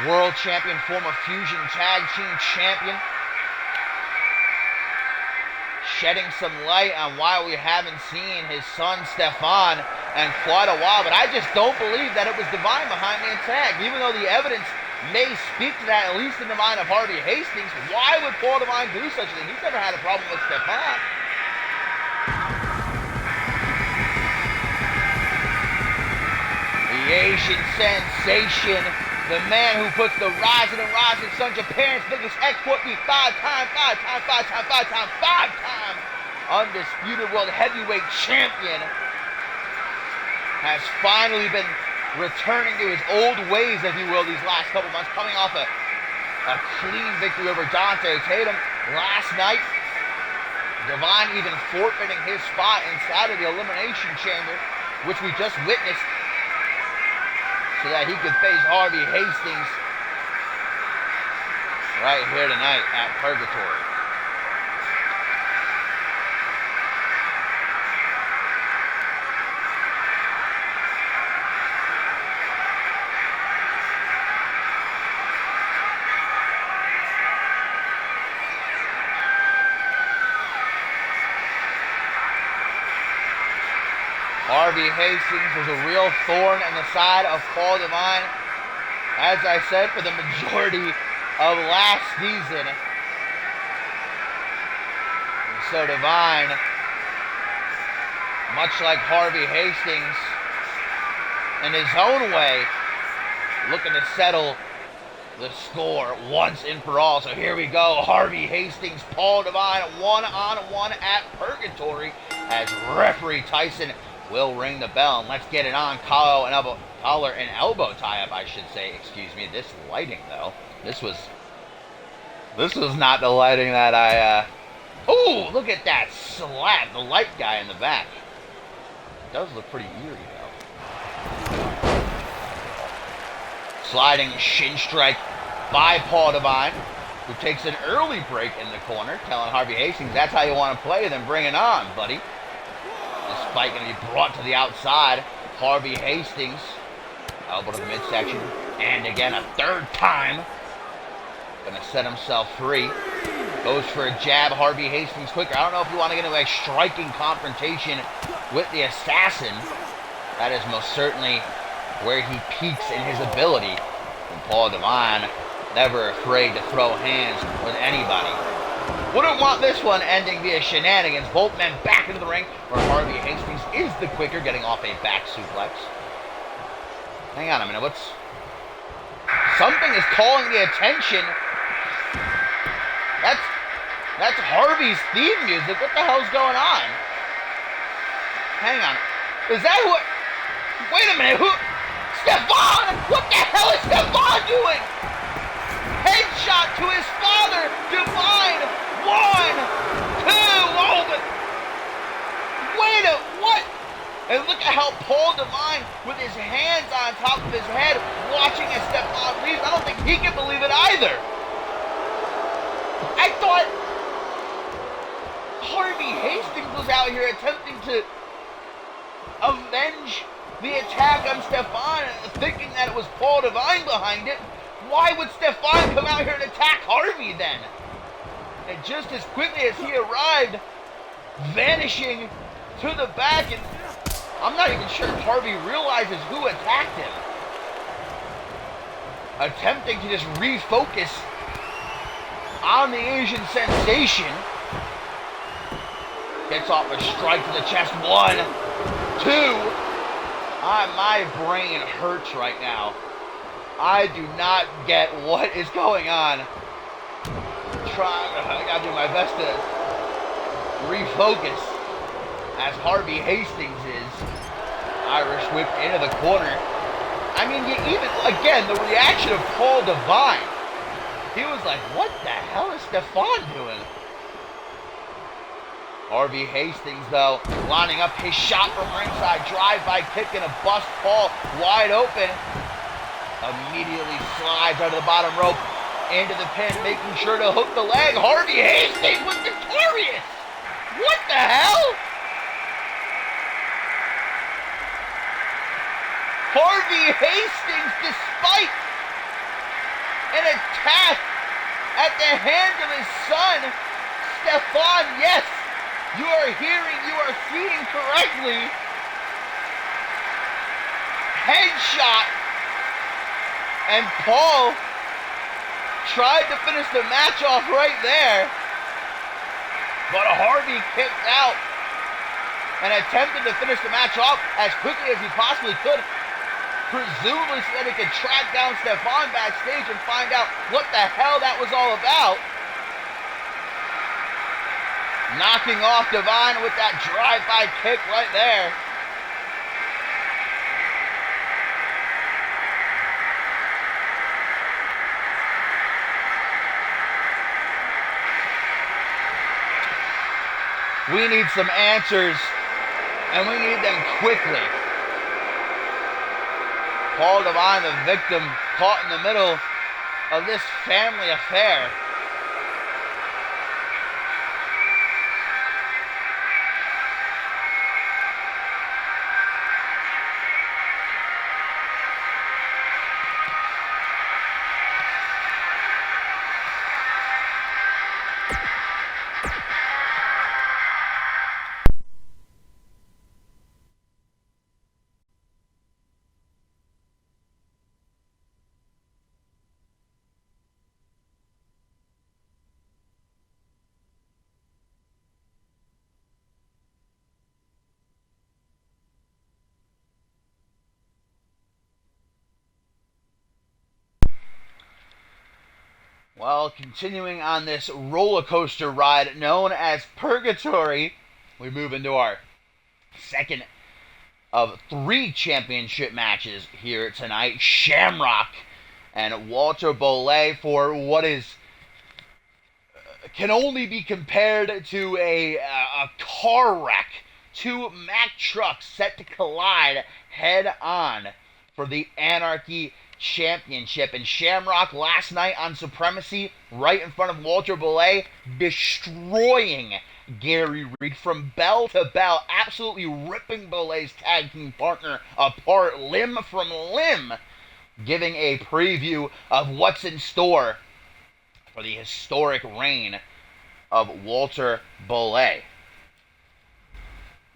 world champion, former Fusion Tag Team champion, shedding some light on why we haven't seen his son Stefan in quite a while. But I just don't believe that it was Devine behind the attack. Even though the evidence may speak to that, at least in the mind of Harvey Hastings, why would Paul Devine do such a thing? He's never had a problem with Stefan. The Asian sensation, the man who puts the Rising and Rising Sun, Japan's biggest export, the five-time Undisputed World Heavyweight Champion, has finally been returning to his old ways, if you will, these last couple months, coming off a clean victory over Dante Tatum last night. Devine even forfeiting his spot inside of the Elimination Chamber, which we just witnessed, so that he could face Harvey Hastings right here tonight at Purgatory. Harvey Hastings was a real thorn in the side of Paul Devine, as I said, for the majority of last season. And so Devine, much like Harvey Hastings, in his own way, looking to settle the score once and for all. So here we go, Harvey Hastings, Paul Devine, one-on-one at Purgatory, as referee Tyson will ring the bell, and let's get it on. Collar and elbow tie-up, I should say. Excuse me. This lighting, though. This was not the lighting that I, Ooh, look at that slap. The light guy in the back. It does look pretty eerie, though. Sliding shin strike by Paul Devine, who takes an early break in the corner, telling Harvey Hastings, that's how you want to play, then bring it on, buddy. This fight going to be brought to the outside. Harvey Hastings, elbow to the midsection, and again a third time. Going to set himself free. Goes for a jab. Harvey Hastings quicker. I don't know if you want to get into a striking confrontation with the assassin. That is most certainly where he peaks in his ability. And Paul Devine, never afraid to throw hands with anybody. Wouldn't want this one ending via shenanigans. Both men back into the ring, where Harvey Hastings is the quicker, getting off a back suplex. Hang on a minute, something is calling the attention. That's Harvey's theme music. What the hell's going on? Hang on. Is that who? Wait a minute, who? Stefan! What the hell is Stefan doing? Headshot to his father, Devine. 1, 2, oh, but wait a, what? And look at how Paul Devine, with his hands on top of his head, watching as Stefan leaves. I don't think he can believe it either. I thought Harvey Hastings was out here attempting to avenge the attack on Stefan, thinking that it was Paul Devine behind it. Why would Stefan come out here and attack Harvey then? And just as quickly as he arrived, vanishing to the back, and I'm not even sure if Harvey realizes who attacked him. Attempting to just refocus on the Asian sensation. Gets off a strike to the chest. 1, 2. My brain hurts right now. I do not get what is going on. I gotta do my best to refocus as Harvey Hastings is. Irish whip into the corner. I mean, again, the reaction of Paul Devine. He was like, what the hell is Stefan doing? Harvey Hastings, though, lining up his shot from ringside. Drive-by kick and a bust. Paul wide open. Immediately slides out of the bottom rope into the pin, making sure to hook the leg. Harvey Hastings was victorious! What the hell? Harvey Hastings, despite an attack at the hands of his son, Stefan, yes, you are seeing correctly. Headshot. And Paul tried to finish the match off right there. But Harvey kicked out and attempted to finish the match off as quickly as he possibly could. Presumably so that he could track down Stefan backstage and find out what the hell that was all about. Knocking off Devine with that drive-by kick right there. We need some answers, and we need them quickly. Paul Devine, the victim, caught in the middle of this family affair. Well, continuing on this roller coaster ride known as Purgatory, we move into our second of 3 championship matches here tonight. Shamrock and Walter Bollé for what can only be compared to a car wreck. 2 Mack trucks set to collide head on for the Anarchy Championship. And Shamrock last night on Supremacy, right in front of Walter Bollé, destroying Gary Reed from bell to bell, absolutely ripping Bollé's tag team partner apart limb from limb, giving a preview of what's in store for the historic reign of Walter Bollé.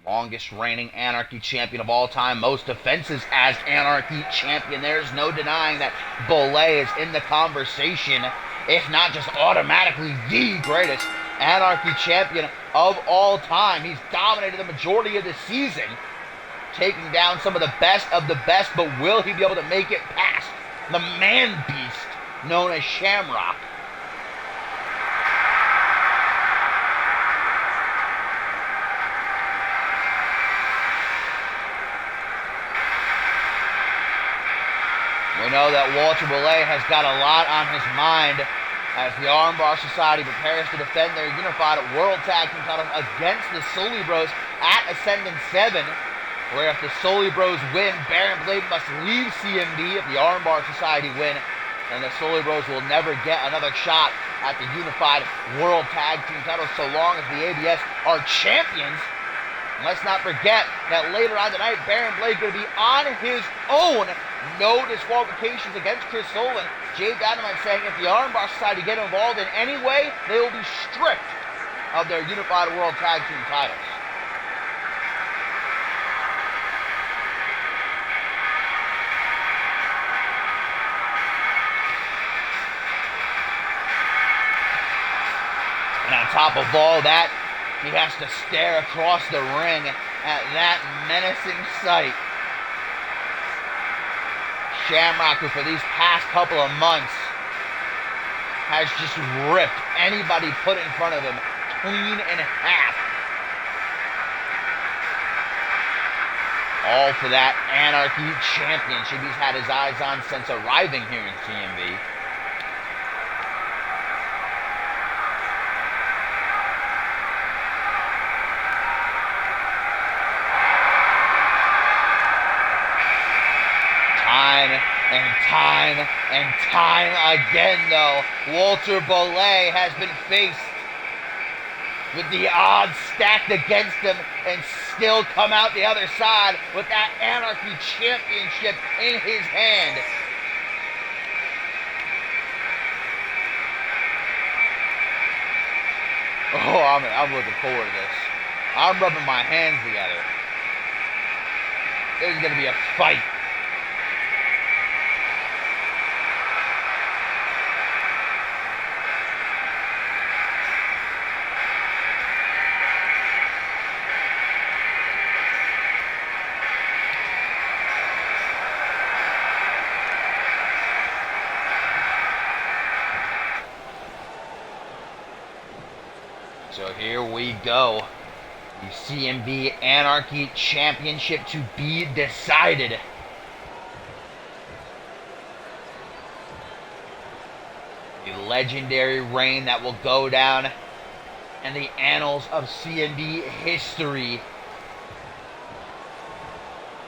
Longest reigning Anarchy champion of all time, most defenses as Anarchy champion. There's no denying that Bollé is in the conversation, if not just automatically the greatest Anarchy champion of all time. He's dominated the majority of the season, taking down some of the best, but will he be able to make it past the man beast known as Shamrock? We know that Walter Bollé has got a lot on his mind as the Armbar Society prepares to defend their unified World Tag Team titles against the Sully Bros at Ascendant 7. where if the Sully Bros win, Baron Blade must leave CMV. If the Armbar Society win, then the Sully Bros will never get another shot at the Unified World Tag Team title so long as the ABS are champions. And let's not forget that later on tonight, Baron Blade going to be on his own. No disqualifications against Chris Sullivan. Jay Dynamite saying if the Armbar Society get involved in any way, they will be stripped of their Unified World Tag Team titles. And on top of all that, he has to stare across the ring at that menacing sight. Shamrock, who for these past couple of months has just ripped anybody put in front of him clean in half. All for that Anarchy Championship he's had his eyes on since arriving here in CMV. Time and time again, though, Walter Bollé has been faced with the odds stacked against him and still come out the other side with that Anarchy Championship in his hand. Oh, I'm looking forward to this. I'm rubbing my hands together. This is going to be a fight. So here we go. The CMV Anarchy Championship to be decided. The legendary reign that will go down in the annals of CMV history.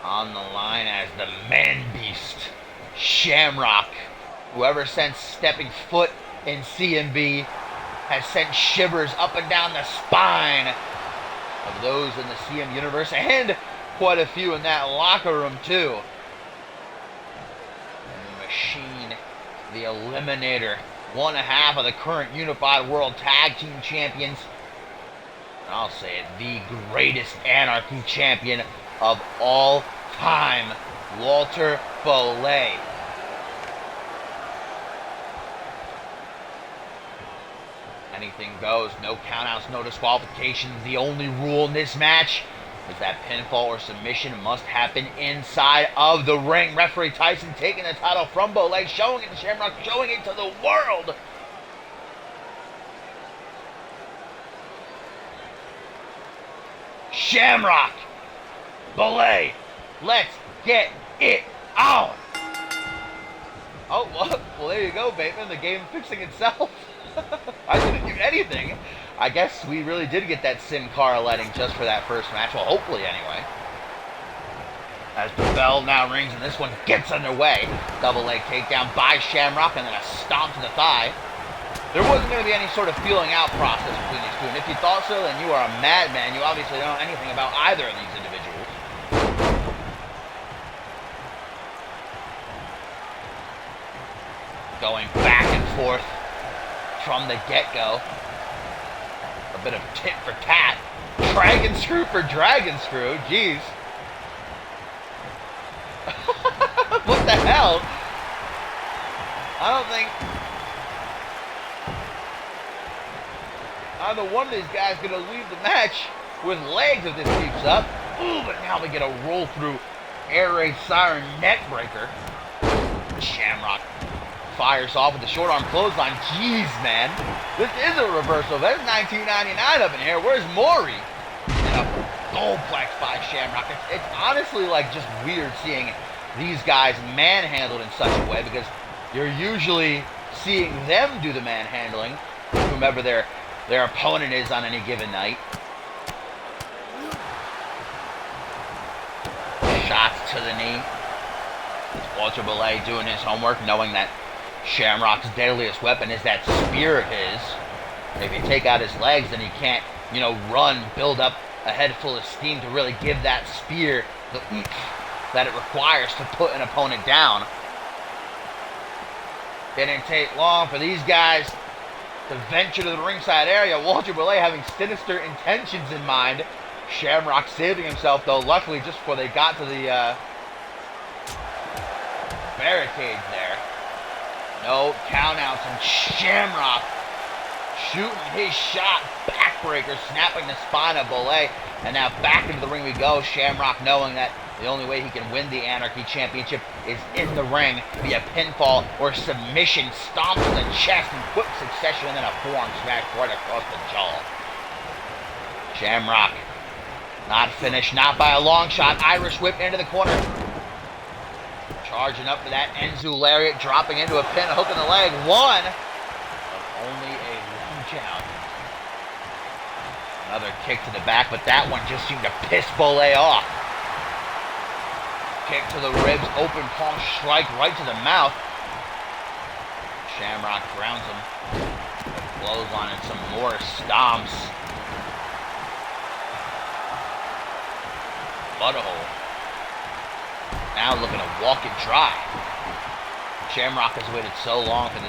On the line as the man-beast, Shamrock. Whoever sent stepping foot in CMV has sent shivers up and down the spine of those in the CM universe, and quite a few in that locker room too. And the Machine, the Eliminator, one half of the current Unified World Tag Team Champions. And I'll say it, the greatest Anarchy Champion of all time, Walter Bollé. Anything goes, no countouts, no disqualifications. The only rule in this match is that pinfall or submission must happen inside of the ring. Referee Tyson taking the title from Bollé, showing it to Shamrock, showing it to the world. Shamrock, Bollé, let's get it on. Oh, well, there you go, Bateman. The game fixing itself. I didn't do anything. I guess we really did get that Sin Cara lighting just for that first match. Well, hopefully anyway. As the bell now rings and this one gets underway. Double leg takedown by Shamrock and then a stomp to the thigh. There wasn't going to be any sort of feeling out process between these two. And if you thought so, then you are a madman. You obviously don't know anything about either of these individuals. Going back and forth from the get-go. A bit of tit for tat. Dragon screw for dragon screw. Jeez. What the hell? I don't think either one of these guys going to leave the match with legs if this keeps up. Ooh, but now we get a roll through air raid siren neck breaker. Shamrock fires off with the short arm clothesline. Jeez, man. This is a reversal. That's 1999 up in here. Where's Maury? And a goldplex by Shamrock. It's honestly like just weird seeing these guys manhandled in such a way because you're usually seeing them do the manhandling, whomever their opponent is on any given night. shots to the knee. It's Walter Belay doing his homework, knowing that Shamrock's deadliest weapon is that spear of his. If you take out his legs, then he can't, run, build up a head full of steam to really give that spear the oomph that it requires to put an opponent down. Didn't take long for these guys to venture to the ringside area. Walter Belay having sinister intentions in mind. Shamrock saving himself, though, luckily just before they got to the barricades there. No countouts, and Shamrock shooting his shot, backbreaker, snapping the spine of Belay. And now back into the ring we go. Shamrock knowing that the only way he can win the Anarchy Championship is in the ring via pinfall or submission, stomp to the chest in quick succession, and then a forearm smash right across the jaw. Shamrock not finished, not by a long shot. Irish whip into the corner. Charging up for that Enzu lariat, dropping into a pin, hook in the leg. One, but only a 1 count. Another kick to the back, but that one just seemed to piss Belay off. Kick to the ribs, open palm strike right to the mouth. Shamrock grounds him. Clothesline and some more stomps. Butthole. Now looking to walk it dry. Shamrock has waited so long for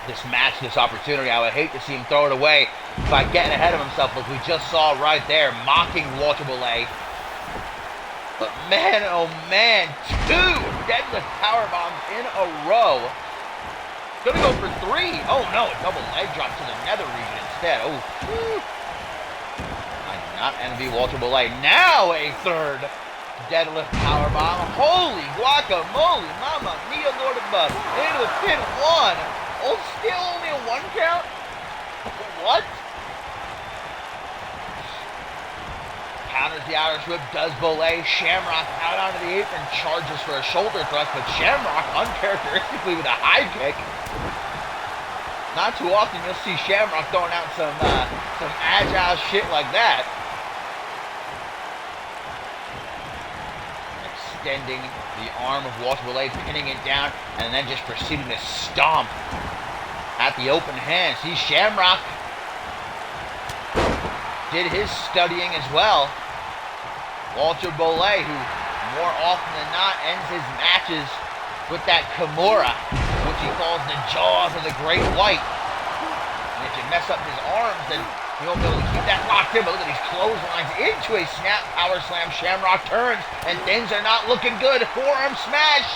this match, this opportunity. I would hate to see him throw it away by getting ahead of himself, like we just saw right there, mocking Walter Belay. But man, oh man, 2 deadlift power bombs in a row. Gonna go for 3. Oh no, a double leg drop to the nether region instead. Oh, I do not envy Walter Belay. Now a 3rd deadlift power bomb. Holy guacamole, mama mia, Lord above. Into the pin. 1. Oh, still only a 1 count? What? Counters the Irish whip, does Belay. Shamrock out onto the apron, charges for a shoulder thrust, but Shamrock uncharacteristically with a high kick. Not too often you'll see Shamrock throwing out some agile shit like that. Extending the arm of Walter Belay, pinning it down, and then just proceeding to stomp at the open hand. See, Shamrock did his studying as well. Walter Belay, who more often than not ends his matches with that Kimura, which he calls the jaws of the Great White. And if you mess up his arms, then you won't be able to keep that locked in. But look at these clotheslines into a snap power slam. Shamrock turns, and things are not looking good. Forearm smash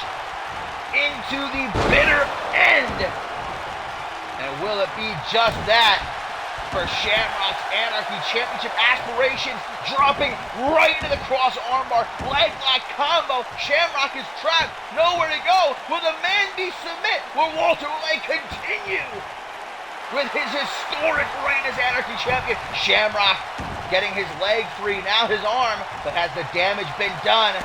into the bitter end. And will it be just that for Shamrock's Anarchy Championship aspirations? Dropping right into the cross armbar. Leg lock combo. Shamrock is trapped. Nowhere to go. Will the man be submit? Will Walter Belay continue with his historic reign as Anarchy Champion? Shamrock getting his leg free. Now his arm. But has the damage been done?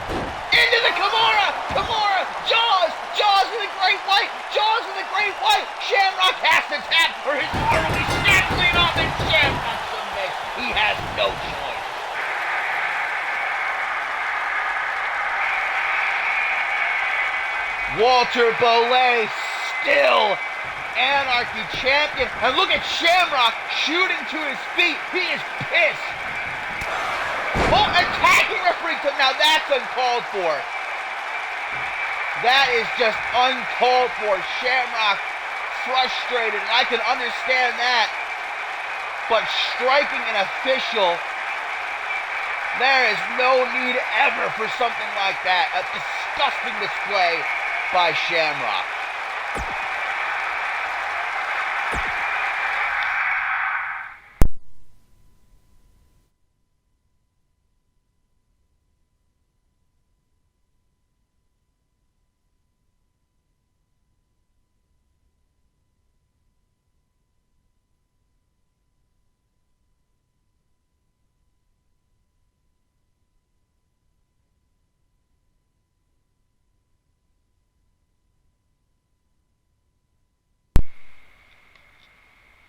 Into the Kimura! Kimura! Jaws! Jaws of the Great White! Jaws of the Great White! Shamrock has to tap or his arm will be snapped clean off, and Shamrock submits. He has no choice. Walter Belay still Anarchy Champion. And look at Shamrock shooting to his feet. He is pissed. Oh, attacking referee. Now that's uncalled for. That is just uncalled for. Shamrock frustrated, and I can understand that. But striking an official, there is no need ever for something like that. A disgusting display by Shamrock.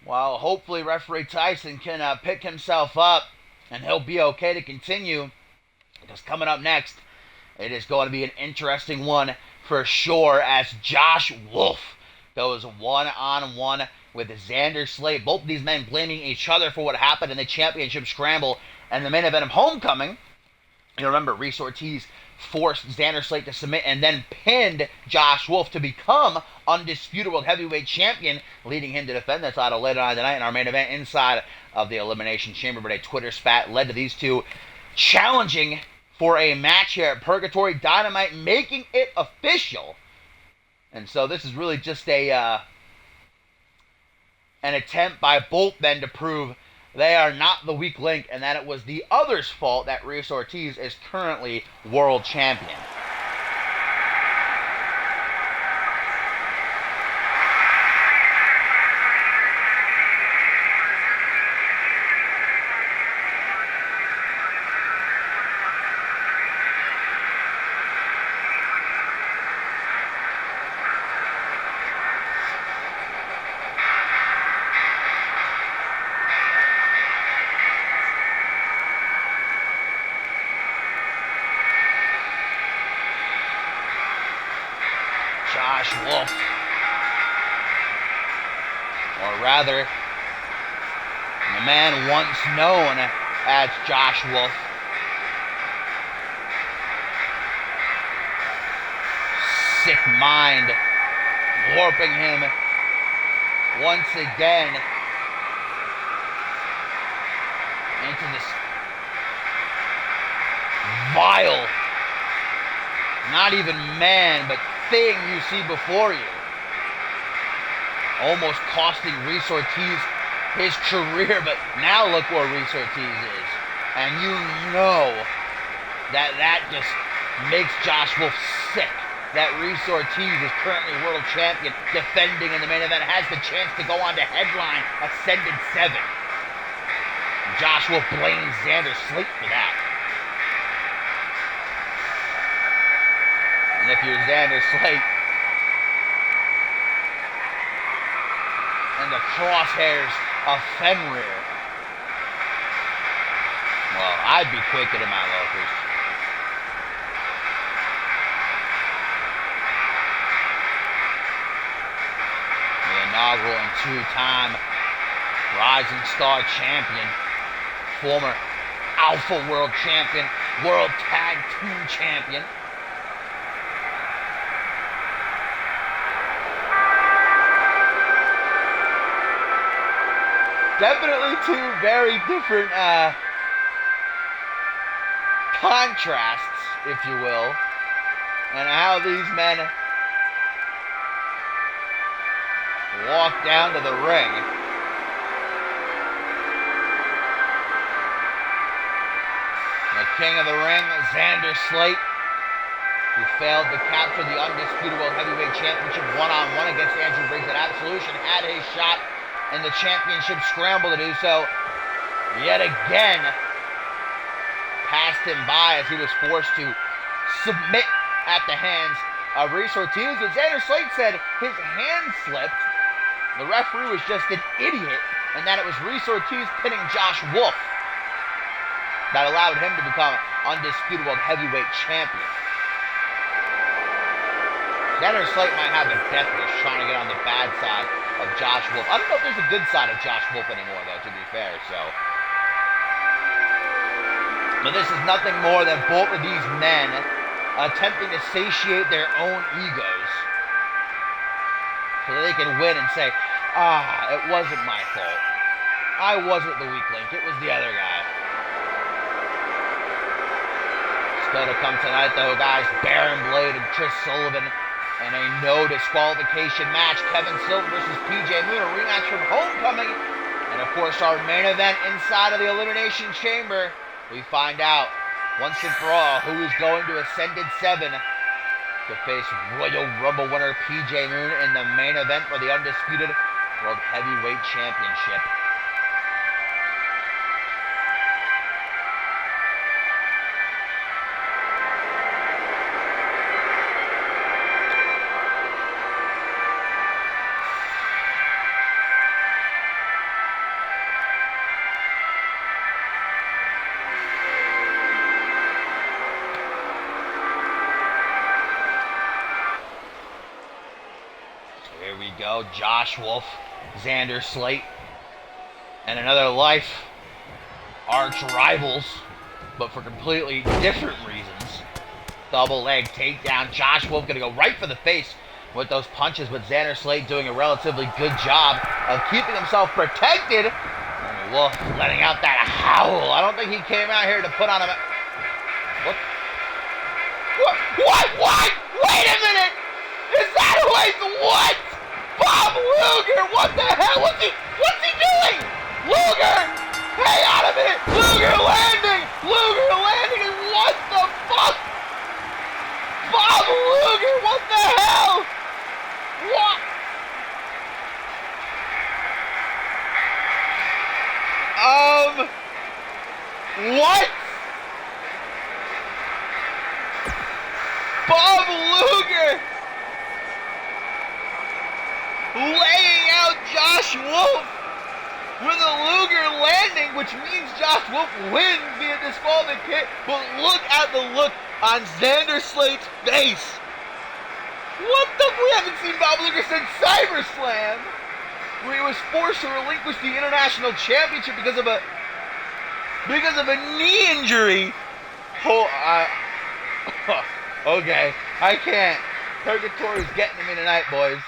Well, hopefully referee Tyson can pick himself up and he'll be okay to continue. Because coming up next, It is going to be an interesting one for sure as Josh Wolf goes one-on-one with Xander Slate. Both of these men blaming each other for what happened in the championship scramble and the main event of Homecoming. You remember, Reese Ortiz forced Xander Slate to submit and then pinned Josh Wolf to become undisputed world heavyweight champion, leading him to defend the title later on tonight in our main event inside of the Elimination Chamber. But a Twitter spat led to these two challenging for a match here at Purgatory Dynamite, making it official. And so this is really just an attempt by both men to prove they are not the weak link and that it was the other's fault that Reese Ortiz is currently world champion. Josh Wolf, or rather, the man once known as Josh Wolf, sick mind warping him once again into this vile, not even man, but thing you see before you. Almost costing Reese Ortiz his career, but now look where Reese Ortiz is. And you know that just makes Josh Wolf sick. That Reese Ortiz is currently world champion, defending in the main event, has the chance to go on to headline Ascended 7. Josh Wolf blames Xander Slate for that. And if you're Xander Slate and the crosshairs of Fenrir, well, I'd be quaking in my loafers. The inaugural and two-time Rising Star champion, former Alpha World Champion, World Tag Team Champion. Definitely two very different contrasts, if you will, and how these men walk down to the ring. The king of the ring, Xander Slate, who failed to capture the undisputed world heavyweight championship one-on-one against Andrew Briggs at Absolution, had his shot in the championship scramble to do so. Yet again, passed him by as he was forced to submit at the hands of Reese Ortiz. And Xander Slate said his hand slipped. The referee was just an idiot, and that it was Reese Ortiz pinning Josh Wolf that allowed him to become undisputed world heavyweight champion. Xander Slate might have a death wish trying to get on the bad side of Josh Wolf. I don't know if there's a good side of Josh Wolf anymore, though, to be fair, so. But this is nothing more than both of these men attempting to satiate their own egos so that they can win and say, it wasn't my fault. I wasn't the weak link. It was the other guy. Still to come tonight, though, guys, Baron Blade and Chris Sullivan in a no disqualification match. Kevin Silver versus PJ Moon, a rematch from Homecoming. And of course, our main event inside of the Elimination Chamber. We find out once and for all who is going to Ascended 7 to face Royal Rumble winner PJ Moon in the main event for the undisputed World Heavyweight Championship. Josh Wolf, Xander Slate, and another life. Arch rivals, but for completely different reasons. Double leg takedown. Josh Wolf going to go right for the face with those punches, but Xander Slate doing a relatively good job of keeping himself protected. And Wolf letting out that howl. I don't think he came out here to put on a... What? What? Wait a minute! Is that who is what? Bob Luger! What the hell? What's he doing? Luger! Hey, out of it! Luger landing! And what the fuck? Bob Luger, what the hell? What? What? Bob Luger laying out Josh Wolf with a Luger landing, which means Josh Wolf wins via disqualification. But look at the look on Xander Slate's face. What the? We haven't seen Bob Luger since SummerSlam, where he was forced to relinquish the International Championship because of a knee injury. Okay, I can't. Purgatory's getting to me tonight, boys.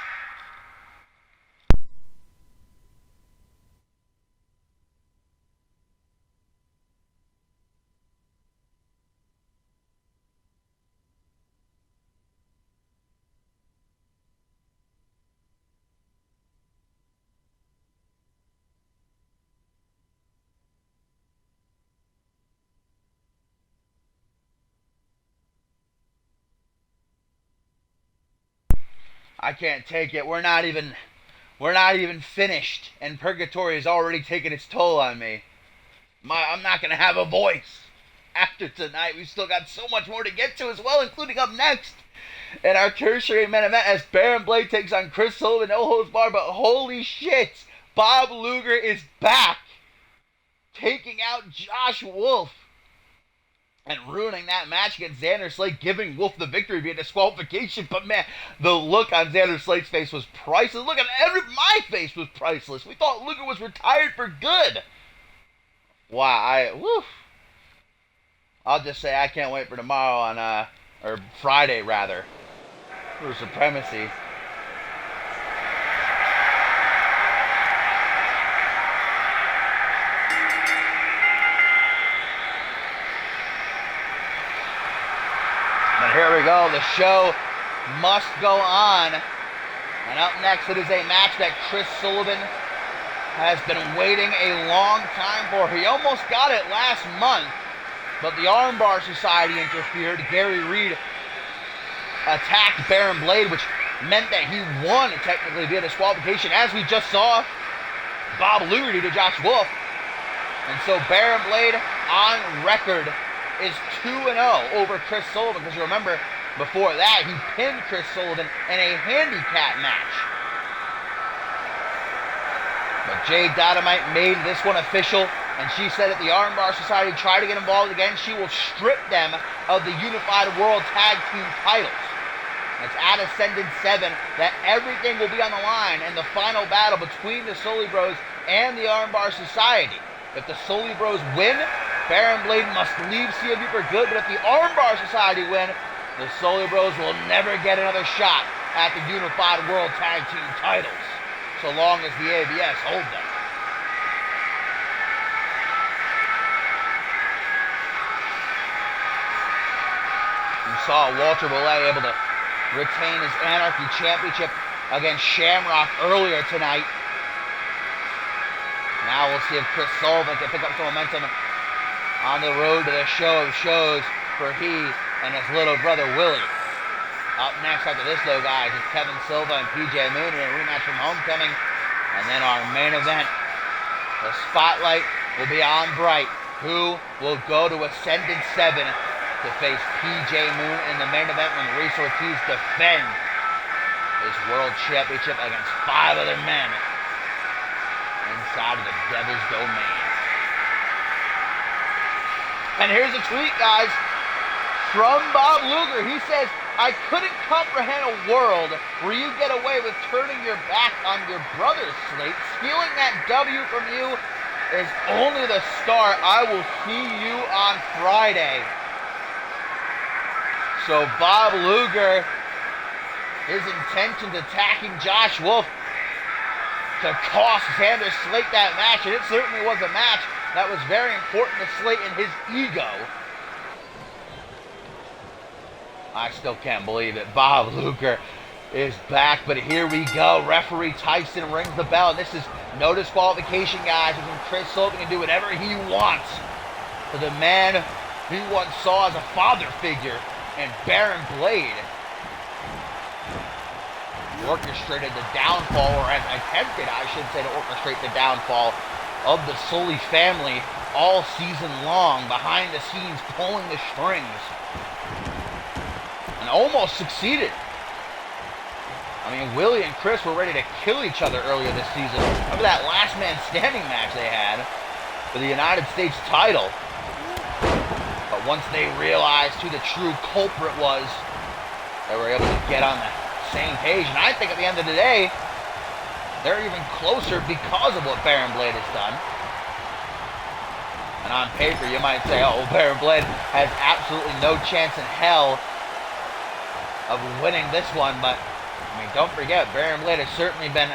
I can't take it. We're not even finished, and Purgatory has already taken its toll on me. I'm not gonna have a voice after tonight. We've still got so much more to get to as well, including up next in our tertiary main event as Baron Blade takes on Chris Sullivan, no holds barred. But holy shit, Bob Luger is back, taking out Josh Wolf and ruining that match against Xander Slate, giving Wolf the victory via disqualification. But man, the look on Xander Slate's face was priceless. Look at my face was priceless. We thought Luger was retired for good. Wow, I'll just say I can't wait for tomorrow or Friday rather, for Supremacy. Here we go. The show must go on. And up next, it is a match that Chris Sullivan has been waiting a long time for. He almost got it last month, but the Armbar Society interfered. Gary Reed attacked Baron Blade, which meant that he won technically via disqualification, as we just saw Bob Luger do to Josh Wolf. And so Baron Blade on record is 2-0 over Chris Sullivan, because you remember before that he pinned Chris Sullivan in a handicap match. But Jade Dynamite made this one official, and she said if the Armbar Society try to get involved again, she will strip them of the Unified World Tag Team titles. It's at Ascendant 7 that everything will be on the line in the final battle between the Sully Bros and the Armbar Society. If the Sully Bros win, Baron Blade must leave CMV for good, but if the Armbar Society win, the Sully Bros will never get another shot at the Unified World Tag Team titles, so long as the ABS hold them. We saw Walter Boulay able to retain his Anarchy Championship against Shamrock earlier tonight. Now we'll see if Chris Sullivan can pick up some momentum on the road to the show of shows for he and his little brother Willie. Up next after this though, guys, is Kevin Silva and PJ Moon in a rematch from Homecoming. And then our main event, the spotlight will be on Bright, who will go to Ascendant 7 to face PJ Moon in the main event when Reese Ortiz defends his World Championship against 5 other men inside of the Devil's Domain. And here's a tweet, guys, from Bob Luger. He says, I couldn't comprehend a world where you get away with turning your back on your brother's slate. Stealing that W from you is only the start. I will see you on Friday. So Bob Luger, his intentions attacking Josh Wolf to cost Xander Slate that match, and it certainly was a match that was very important to Slate and his ego. I still can't believe it. Bob Luger is back, but here we go. Referee Tyson rings the bell, and this is no disqualification, guys. Chris Sullivan can do whatever he wants to the man he once saw as a father figure in Baron Blade. He orchestrated the downfall, or has attempted, I should say, to orchestrate the downfall of the Sully family all season long, behind the scenes, pulling the strings. And almost succeeded. I mean, Willie and Chris were ready to kill each other earlier this season. Remember that last man standing match they had for the United States title? But once they realized who the true culprit was, they were able to get on the same page. And I think at the end of the day, they're even closer because of what Baron Blade has done. And on paper, you might say, oh, Baron Blade has absolutely no chance in hell of winning this one, but I mean, don't forget, Baron Blade has certainly been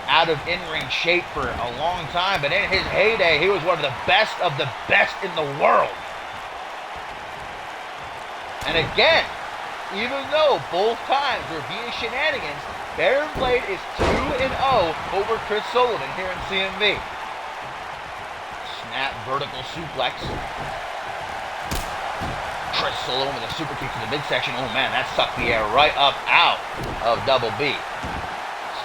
out of in-ring shape for a long time, but in his heyday, he was one of the best in the world. And again, even though both times were via shenanigans, Baron Blade is 2-0 over Chris Sullivan here in CMV. Snap vertical suplex. Chris Sullivan with a super kick to the midsection. Oh man, that sucked the air right up out of Double B.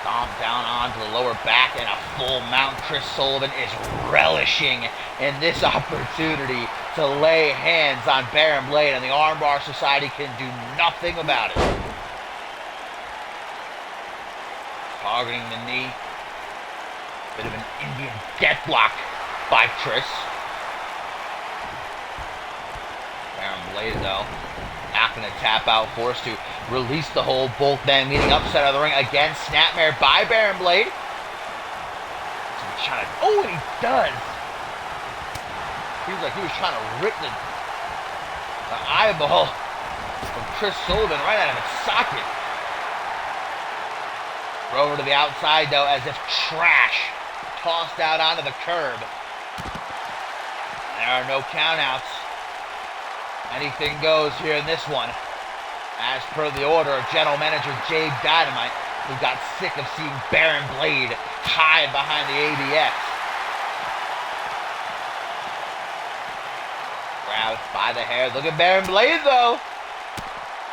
Stomp down onto the lower back and a full mount. Chris Sullivan is relishing in this opportunity to lay hands on Baron Blade, and the Armbar Society can do nothing about it. Targeting the knee. Bit of an Indian death block by Chris. Baron Blade, though, not going to tap out, forced to release the hold. Both men meeting upside of the ring. Again, snapmare by Baron Blade. Oh, and he does. Seems like he was trying to rip the eyeball of Chris Sullivan right out of its socket. Over to the outside, though, as if trash tossed out onto the curb. There are no countouts. Anything goes here in this one. As per the order of General Manager Jade Dynamite, who got sick of seeing Baron Blade hide behind the ABX. Grabbed by the hair. Look at Baron Blade, though.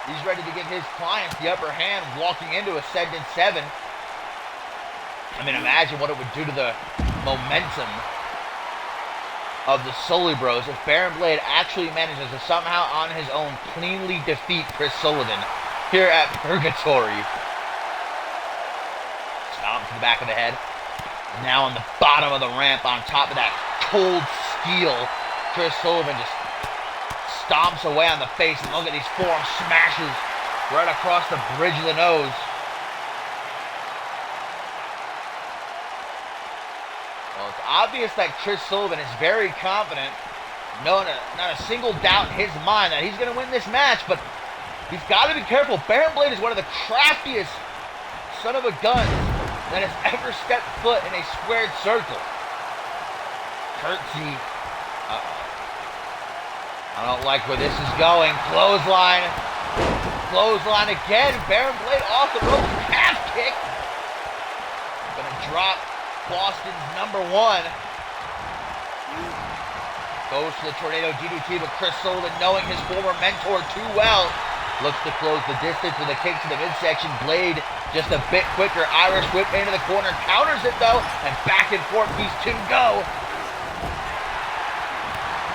He's ready to give his clients the upper hand walking into Ascendant 7. I mean, imagine what it would do to the momentum of the Sully Bros if Baron Blade actually manages to somehow on his own cleanly defeat Chris Sullivan here at Purgatory. Stomp to the back of the head. Now on the bottom of the ramp on top of that cold steel, Chris Sullivan just stomps away on the face, and look at these forearm smashes right across the bridge of the nose. Well, it's obvious that Chris Sullivan is very confident. Not a single doubt in his mind that he's going to win this match, but he's got to be careful. Baron Blade is one of the craftiest son of a gun that has ever stepped foot in a squared circle. Curtsy. I don't like where this is going. Clothesline. Clothesline again. Baron Blade off the rope. Calf kick. Gonna drop Boston's #1. Goes to the Tornado DDT, but Chris Sullivan, knowing his former mentor too well, looks to close the distance with a kick to the midsection. Blade just a bit quicker. Irish whip into the corner. Counters it, though, and back and forth these two go.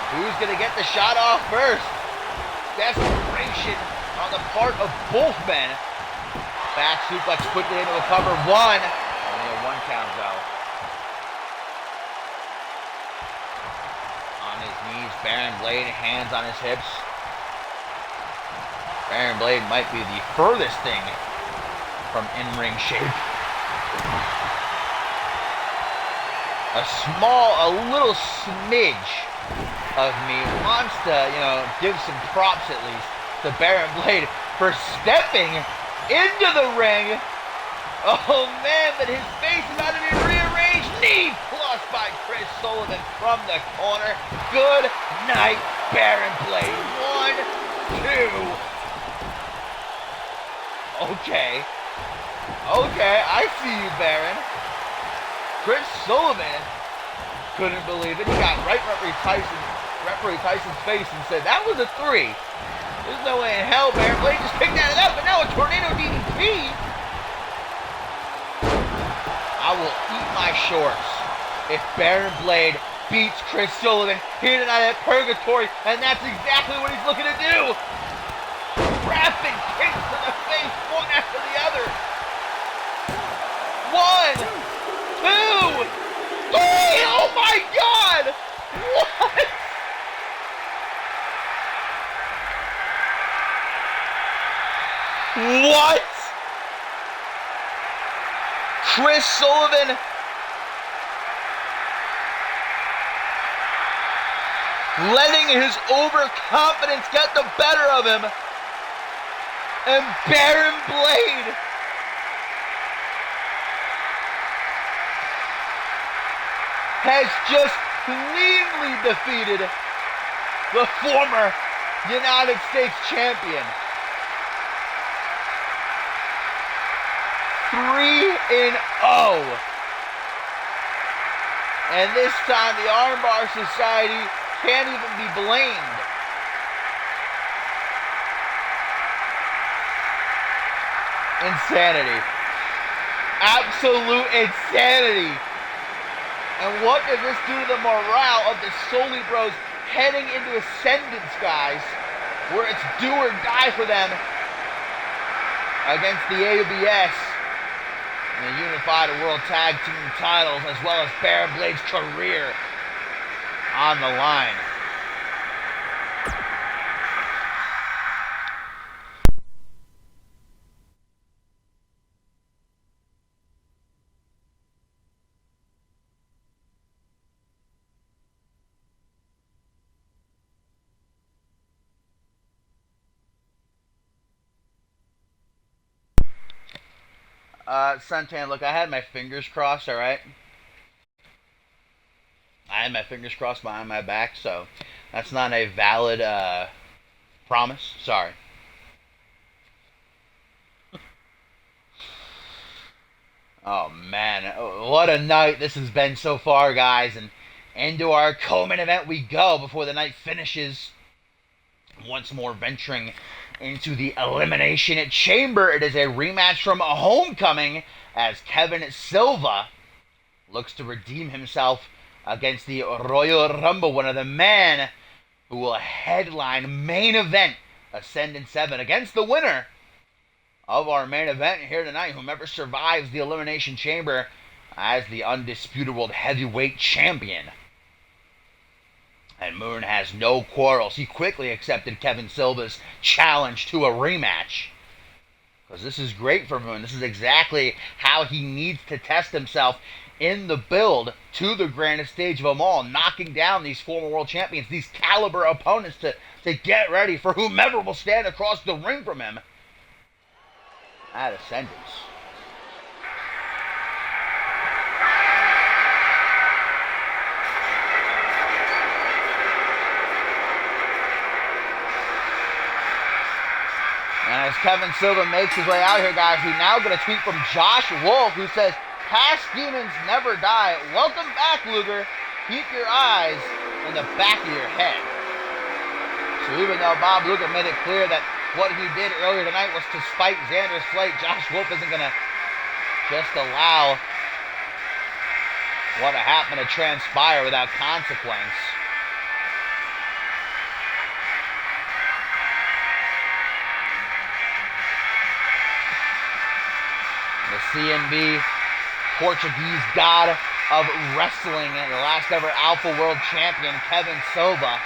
Who's going to get the shot off first? Desperation on the part of both men. Back suplex quickly into a cover. One. Only a 1 count, though. On his knees, Baron Blade, hands on his hips. Baron Blade might be the furthest thing from in-ring shape. A little smidge of me wants to, give some props at least to Baron Blade for stepping into the ring. Oh man, but his face is about to be rearranged. Knee plus by Chris Sullivan from the corner. Good night, Baron Blade. 1, 2. Okay, I see you, Baron. Chris Sullivan couldn't believe it. He got right in referee Tyson's face and said, that was a 3. There's no way in hell Baron Blade just picked that up, but now a tornado DDT. I will eat my shorts if Baron Blade beats Chris Sullivan here tonight at Purgatory, and that's exactly what he's looking to do. Rapid kicks to the face, one after the other. 1, 2, 3! Oh my God! What? What? Chris Sullivan letting his overconfidence get the better of him. And Baron Blade has just cleanly defeated the former United States champion. 3-0. And this time the Armbar Society can't even be blamed. Insanity. Absolute insanity. And what does this do to the morale of the Soli Bros heading into Ascendance, guys? Where it's do or die for them against the ABS and the Unified World Tag Team titles, as well as Baron Blade's career on the line. Suntan, look, I had my fingers crossed, alright? I had my fingers crossed behind my back, so that's not a valid promise. Sorry. Oh, man. What a night this has been so far, guys. And into our co-main event we go before the night finishes. Once more venturing into the Elimination Chamber. It is a rematch from Homecoming as Kevin Silva looks to redeem himself against the Royal Rumble winner, the man who will headline main event Ascendant 7 against the winner of our main event here tonight, whomever survives the Elimination Chamber as the undisputed world heavyweight champion. And Moon has no quarrels. He quickly accepted Kevin Silva's challenge to a rematch. Because this is great for Moon. This is exactly how he needs to test himself in the build to the grandest stage of them all. Knocking down these former world champions, these caliber opponents to get ready for whomever will stand across the ring from him at Ascendance. And as Kevin Silva makes his way out here, guys, we now get a tweet from Josh Wolf who says, "Past demons never die. Welcome back, Luger. Keep your eyes in the back of your head." So even though Bob Luger made it clear that what he did earlier tonight was to spike Xander's flight, Josh Wolf isn't going to just allow what happened to transpire without consequence. The CMV Portuguese god of wrestling and the last ever Alpha World Champion, Kevin Silva,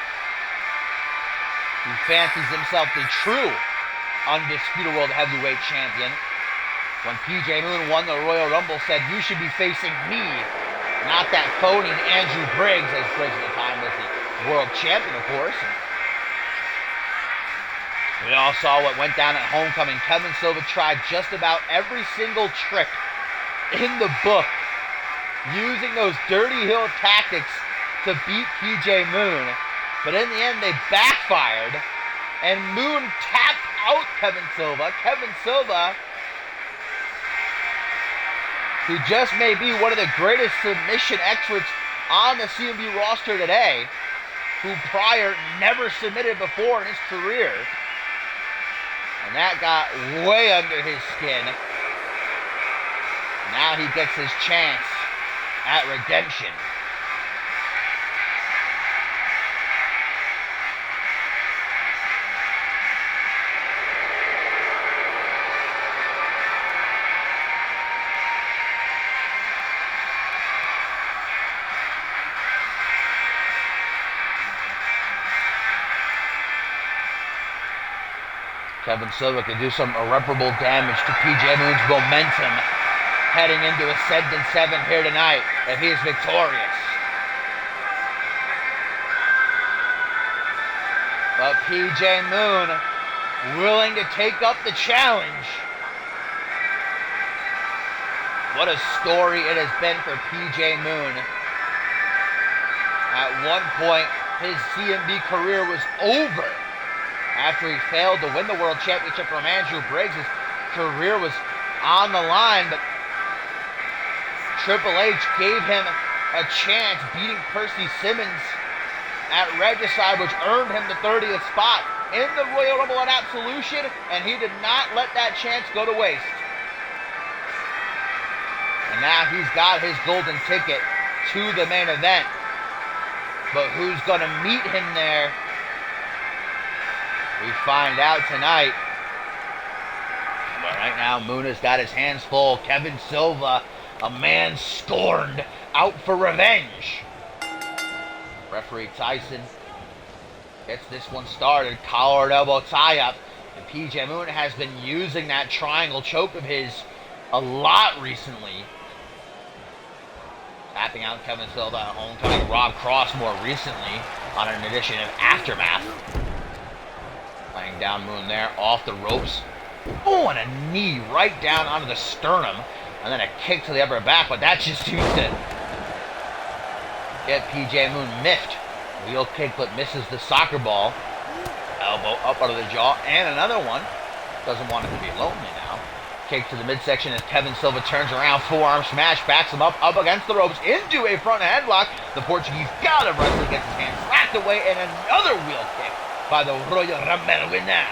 who fancies himself the true undisputed World Heavyweight Champion. When PJ Moon won the Royal Rumble, said, "You should be facing me, not that phony Andrew Briggs," as Briggs at the time was the World Champion, of course. We all saw what went down at Homecoming. Kevin Silva tried just about every single trick in the book, using those dirty heel tactics to beat PJ Moon. But in the end, they backfired, and Moon tapped out Kevin Silva. Kevin Silva, who just may be one of the greatest submission experts on the CMV roster today, who prior never submitted before in his career. And that got way under his skin. Now he gets his chance at redemption. Kevin Silva could do some irreparable damage to PJ Moon's momentum heading into a 7-7 here tonight if he is victorious. But PJ Moon willing to take up the challenge. What a story it has been for PJ Moon. At one point, his CMV career was over. After he failed to win the World Championship from Andrew Briggs, his career was on the line, but Triple H gave him a chance, beating Percy Simmons at Regicide, which earned him the 30th spot in the Royal Rumble at Absolution, and he did not let that chance go to waste. And now he's got his golden ticket to the main event. But who's going to meet him there? We find out tonight. But right now, Moon has got his hands full. Kevin Silva, a man scorned, out for revenge. Referee Tyson gets this one started. Collar and elbow tie-up. And PJ Moon has been using that triangle choke of his a lot recently. Tapping out Kevin Silva at Homecoming. Rob Cross more recently on an edition of Aftermath. Laying down Moon there, off the ropes. Oh, and a knee right down onto the sternum. And then a kick to the upper back, but that just seems to get PJ Moon miffed. Wheel kick, but misses the soccer ball. Elbow up out of the jaw, and another one. Doesn't want it to be lonely now. Kick to the midsection as Kevin Silva turns around, forearm smash, backs him up against the ropes, into a front headlock. The Portuguese god of wrestling gets his hand slapped away, and another wheel kick by the Royal Rumble winner.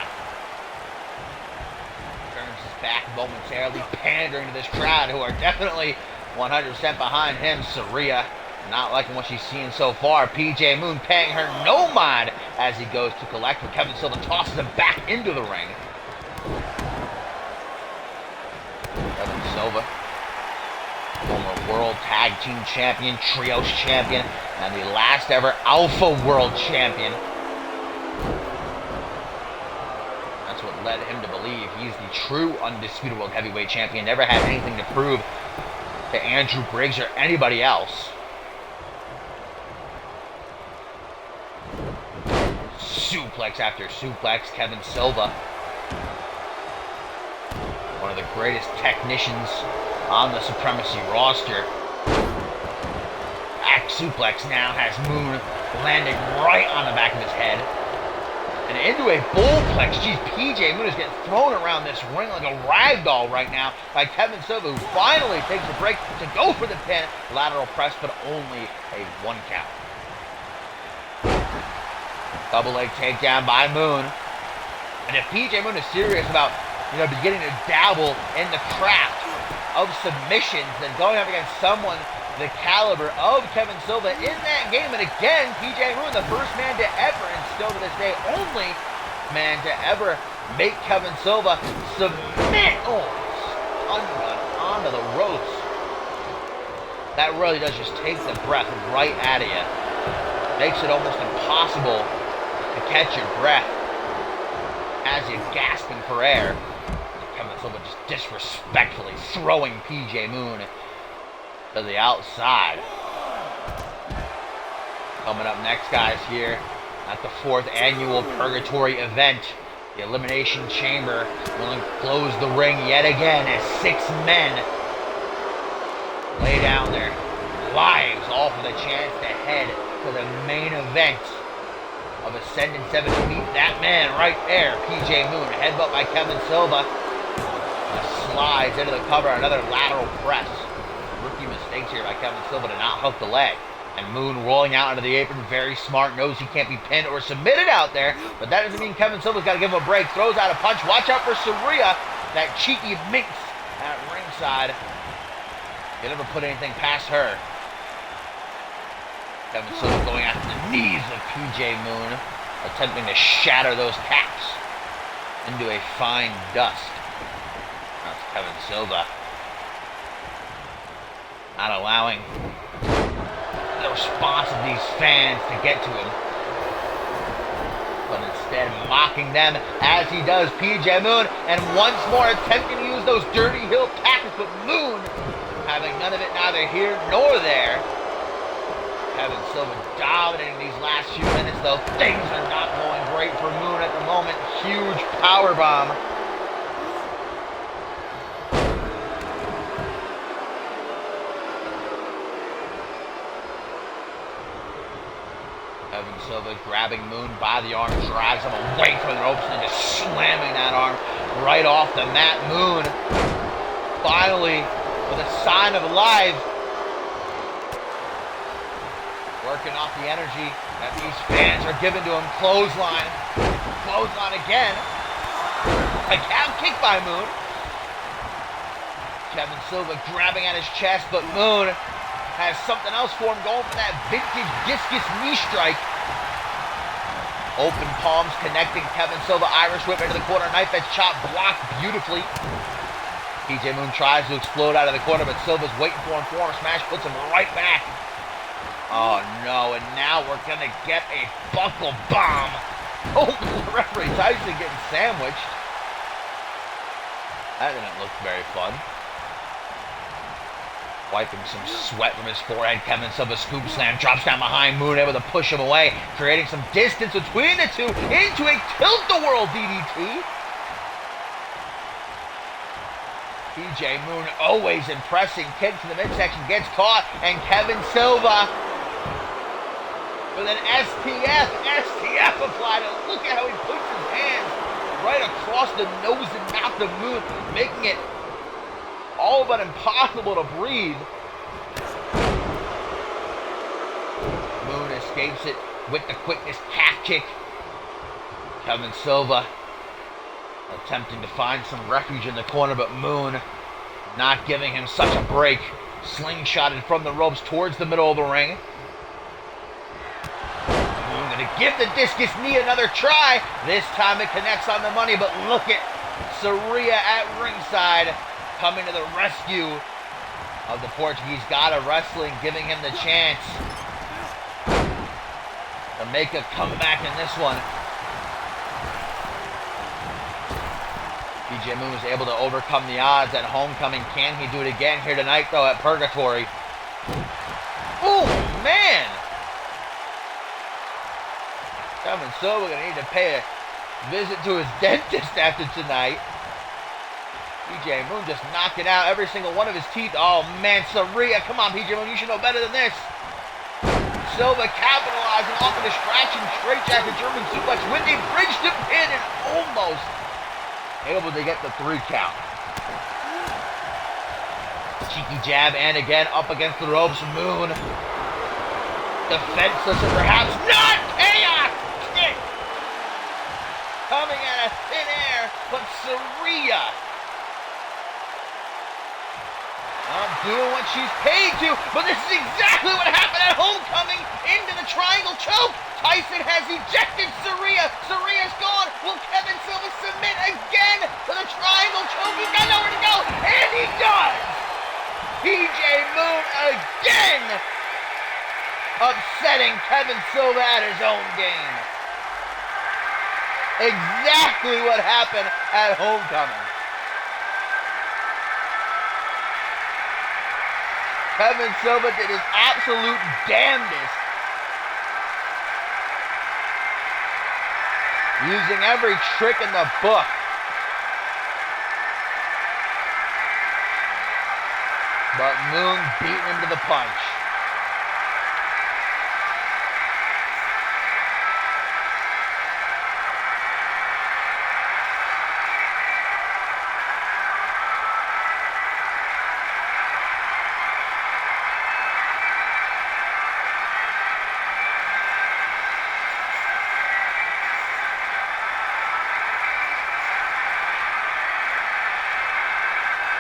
Turns his back momentarily, pandering to this crowd, who are definitely 100% behind him. Saria not liking what she's seeing so far. PJ Moon paying her no mind as he goes to collect, but Kevin Silva tosses him back into the ring. Kevin Silva, former World Tag Team Champion, Trios Champion, and the last ever Alpha World Champion. That's what led him to believe he's the true undisputed World Heavyweight Champion. Never had anything to prove to Andrew Briggs or anybody else. Suplex after suplex, Kevin Silva, one of the greatest technicians on the Supremacy roster. Back suplex now has Moon landing right on the back of his head. And into a bullplex. Jeez, PJ Moon is getting thrown around this ring like a rag doll right now by Kevin Silva, who finally takes a break to go for the pin. Lateral press, but only a 1 count. Double leg takedown by Moon. And if PJ Moon is serious about, beginning to dabble in the craft of submissions, then going up against someone the caliber of Kevin Silva in that game, and again, PJ Moon, the first man to ever, and still to this day, only man to ever make Kevin Silva submit. Oh, undone onto the ropes. That really does just take the breath right out of you. Makes it almost impossible to catch your breath has you gasping for air. Kevin Silva just disrespectfully throwing PJ Moon to the outside. Coming up next, guys, here at the 4th annual Purgatory event, the Elimination Chamber will enclose the ring yet again as 6 men lay down their lives, all for the chance to head to the main event of Ascendant 7 to meet that man right there, PJ Moon. Headbutt by Kevin Silva. Slides into the cover, another lateral press. Rookie mistakes here by Kevin Silva to not hook the leg. And Moon rolling out into the apron, very smart, knows he can't be pinned or submitted out there, but that doesn't mean Kevin Silva's got to give him a break. Throws out a punch. Watch out for Saria, that cheeky minx at ringside. You never put anything past her. Kevin Silva going after the knees of PJ Moon, attempting to shatter those caps into a fine dust. That's Kevin Silva. Not allowing the response of these fans to get to him, but instead mocking them as he does PJ Moon, and once more attempting to use those dirty heel tactics, but Moon having none of it, neither here nor there. Kevin Silva dominating these last few minutes, though things are not going great for Moon at the moment. Huge powerbomb. Kevin Silva grabbing Moon by the arm, drags him away from the ropes, and just slamming that arm right off the mat. Moon, finally, with a sign of life, working off the energy that these fans are giving to him. Clothesline. Clothesline again. A calf kick by Moon. Kevin Silva grabbing at his chest, but Moon has something else for him, going for that vintage discus knee strike. Open palms connecting. Kevin Silva Irish whip into the corner. Knife edge chop blocked beautifully. PJ Moon tries to explode out of the corner, but Silva's waiting for him. Forearm smash puts him right back. Oh no, and now we're gonna get a buckle bomb. Oh, the referee Tyson getting sandwiched. That didn't look very fun. Wiping some sweat from his forehead, Kevin Silva scoop slam, drops down behind Moon, able to push him away, creating some distance between the two into a tilt-the-world DDT. PJ Moon always impressing, kick to the midsection, gets caught, and Kevin Silva with an STF applied. And look at how he puts his hands right across the nose and mouth of Moon, making it all but impossible to breathe. Moon escapes it with the quickness half kick. Kevin Silva attempting to find some refuge in the corner, but Moon not giving him such a break. Slingshotted from the ropes towards the middle of the ring. Moon gonna give the discus knee another try. This time it connects on the money, but look at Saria at ringside, coming to the rescue of the Portuguese god of wrestling, giving him the chance to make a comeback in this one. PJ Moon was able to overcome the odds at Homecoming. Can he do it again here tonight, though, at Purgatory? Oh, man! Kevin Silva gonna need to pay a visit to his dentist after tonight. PJ Moon just knocking out every single one of his teeth. Oh, man, Saria, come on, PJ Moon, you should know better than this. Silva capitalizing off a distraction, straight jacket German suplex with a bridge to pin, and almost able to get the 3 count. Cheeky jab, and again up against the ropes. Moon defenseless, and perhaps not. Chaos kick coming out of thin air, but Saria doing what she's paid to, but this is exactly what happened at Homecoming. Into the triangle choke. Tyson has ejected Saria. Saria's gone. Will Kevin Silva submit again to the triangle choke? He's got nowhere to go, and he does. PJ Moon again upsetting Kevin Silva at his own game. Exactly what happened at Homecoming. Kevin Silva did his absolute damnedest, using every trick in the book. But Moon beat him to the punch.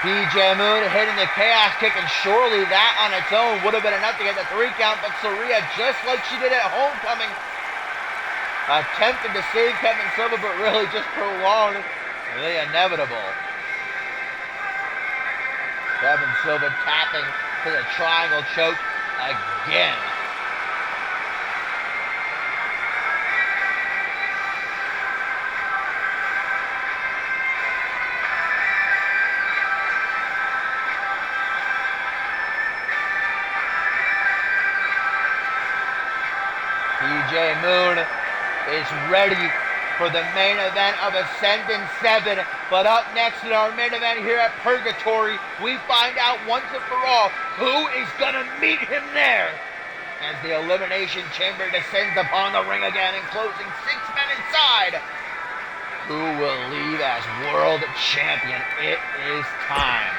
PJ Moon hitting the chaos kick, and surely that on its own would have been enough to get the 3 count, but Sarria, just like she did at Homecoming, attempted to save Kevin Silva, but really just prolonged the inevitable. Kevin Silva tapping to the triangle choke again. PJ Moon is ready for the main event of Ascendant 7. But up next in our main event here at Purgatory, we find out once and for all who is going to meet him there. As the Elimination Chamber descends upon the ring again, enclosing 6 men inside. Who will leave as world champion? It is time.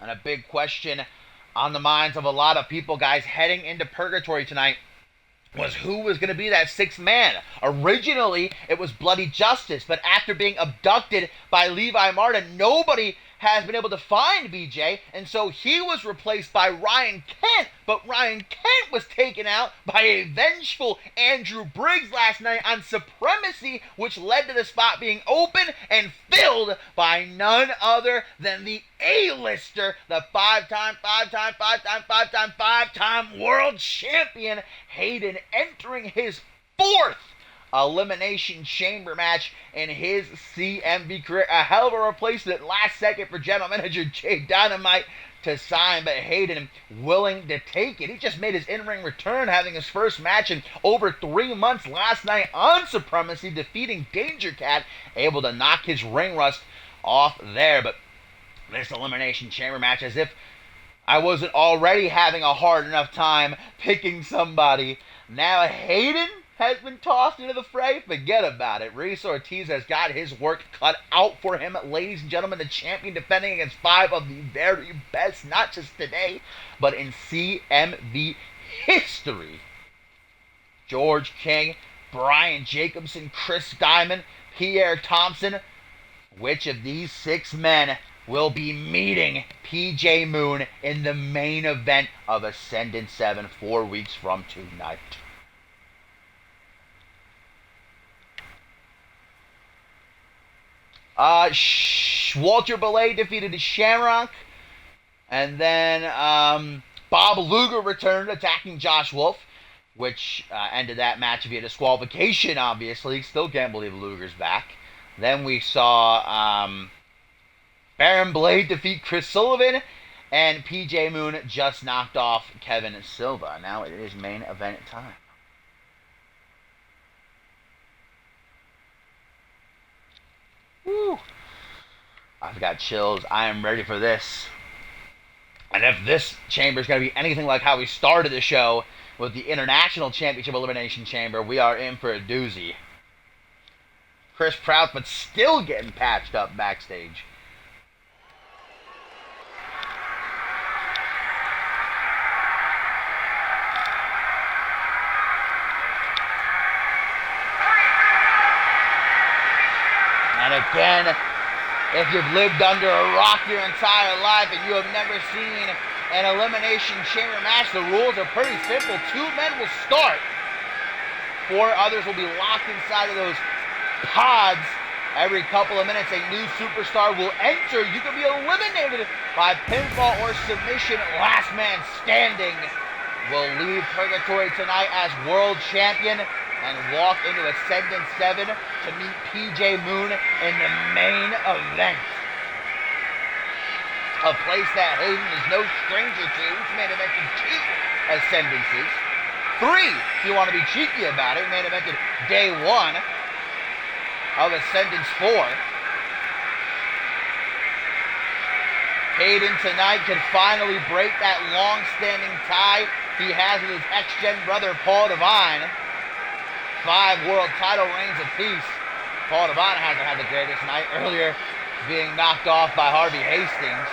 And a big question on the minds of a lot of people, guys, heading into Purgatory tonight was who was going to be that 6th man. Originally, it was Bloody Justice, but after being abducted by Levi Martin, nobody has been able to find BJ, and so he was replaced by Ryan Kent, but Ryan Kent was taken out by a vengeful Andrew Briggs last night on Supremacy, which led to the spot being open and filled by none other than the A-lister, the five-time world champion, Hayden, entering his 4th Elimination Chamber match in his CMV career. A hell of a replacement last second for General Manager Jay Dynamite to sign, but Hayden willing to take it. He just made his in-ring return, having his first match in over 3 months last night on Supremacy, defeating Danger Cat, able to knock his ring rust off there. But this Elimination Chamber match, as if I wasn't already having a hard enough time picking somebody, now Hayden has been tossed into the fray. Forget about it. Reese Ortiz has got his work cut out for him. Ladies and gentlemen, the champion defending against 5 of the very best, not just today, but in CMV history. George King, Brian Jacobson, Chris Diamond, Pierre Thompson. Which of these 6 men will be meeting PJ Moon in the main event of Ascendant 7 4 weeks from tonight? Walter Belay defeated Shamrock. And then Bob Luger returned, attacking Josh Wolf, which ended that match via disqualification, obviously. Still can't believe Luger's back. Then we saw Baron Blade defeat Chris Sullivan. And PJ Moon just knocked off Kevin Silva. Now it is main event time. Woo. I've got chills. I am ready for this. And if this chamber is going to be anything like how we started the show with the International Championship Elimination Chamber, we are in for a doozy. Chris Proudfoot still getting patched up backstage. And again, if you've lived under a rock your entire life and you have never seen an Elimination Chamber match, the rules are pretty simple. 2 men will start. 4 others will be locked inside of those pods. Every couple of minutes, a new superstar will enter. You can be eliminated by pinfall or submission. Last man standing will leave Purgatory tonight as world champion and walk into Ascendant 7 to meet PJ Moon in the main event. A place that Hayden is no stranger to. He's main evented 2 Ascendances. 3, if you want to be cheeky about it, main evented day 1 of Ascendance 4. Hayden tonight could finally break that long-standing tie he has with his ex-gen brother Paul Devine. 5 world title reigns apiece. Paul Devine hasn't had the greatest night, earlier being knocked off by Harvey Hastings.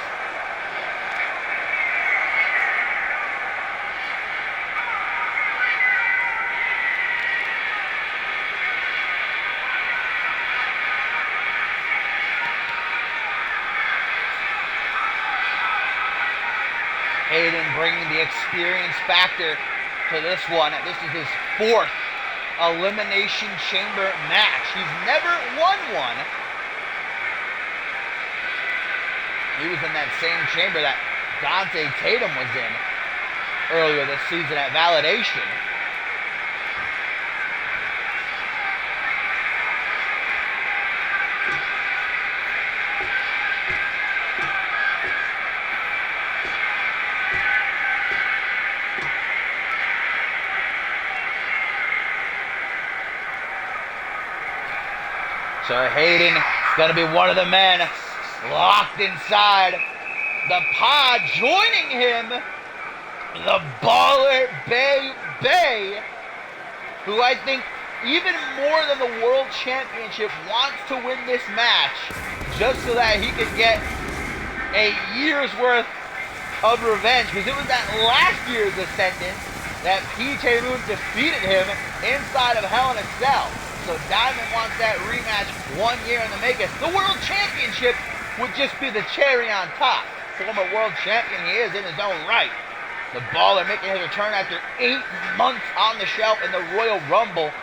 Hayden bringing the experience factor to this one. This is his 4th Elimination Chamber match. He's never won one. He was in that same chamber that Dante Tatum was in earlier this season at Validation. So Hayden is going to be one of the men locked inside the pod. Joining him, the Baller Bay, who I think even more than the World Championship wants to win this match just so that he can get a year's worth of revenge. Because it was that last year's Ascendant that PJ Moon defeated him inside of Hell in a Cell. So Diamond wants that rematch 1 year in the making. The World Championship would just be the cherry on top. Former world champion he is in his own right. The Baller making his return after 8 months on the shelf in the Royal Rumble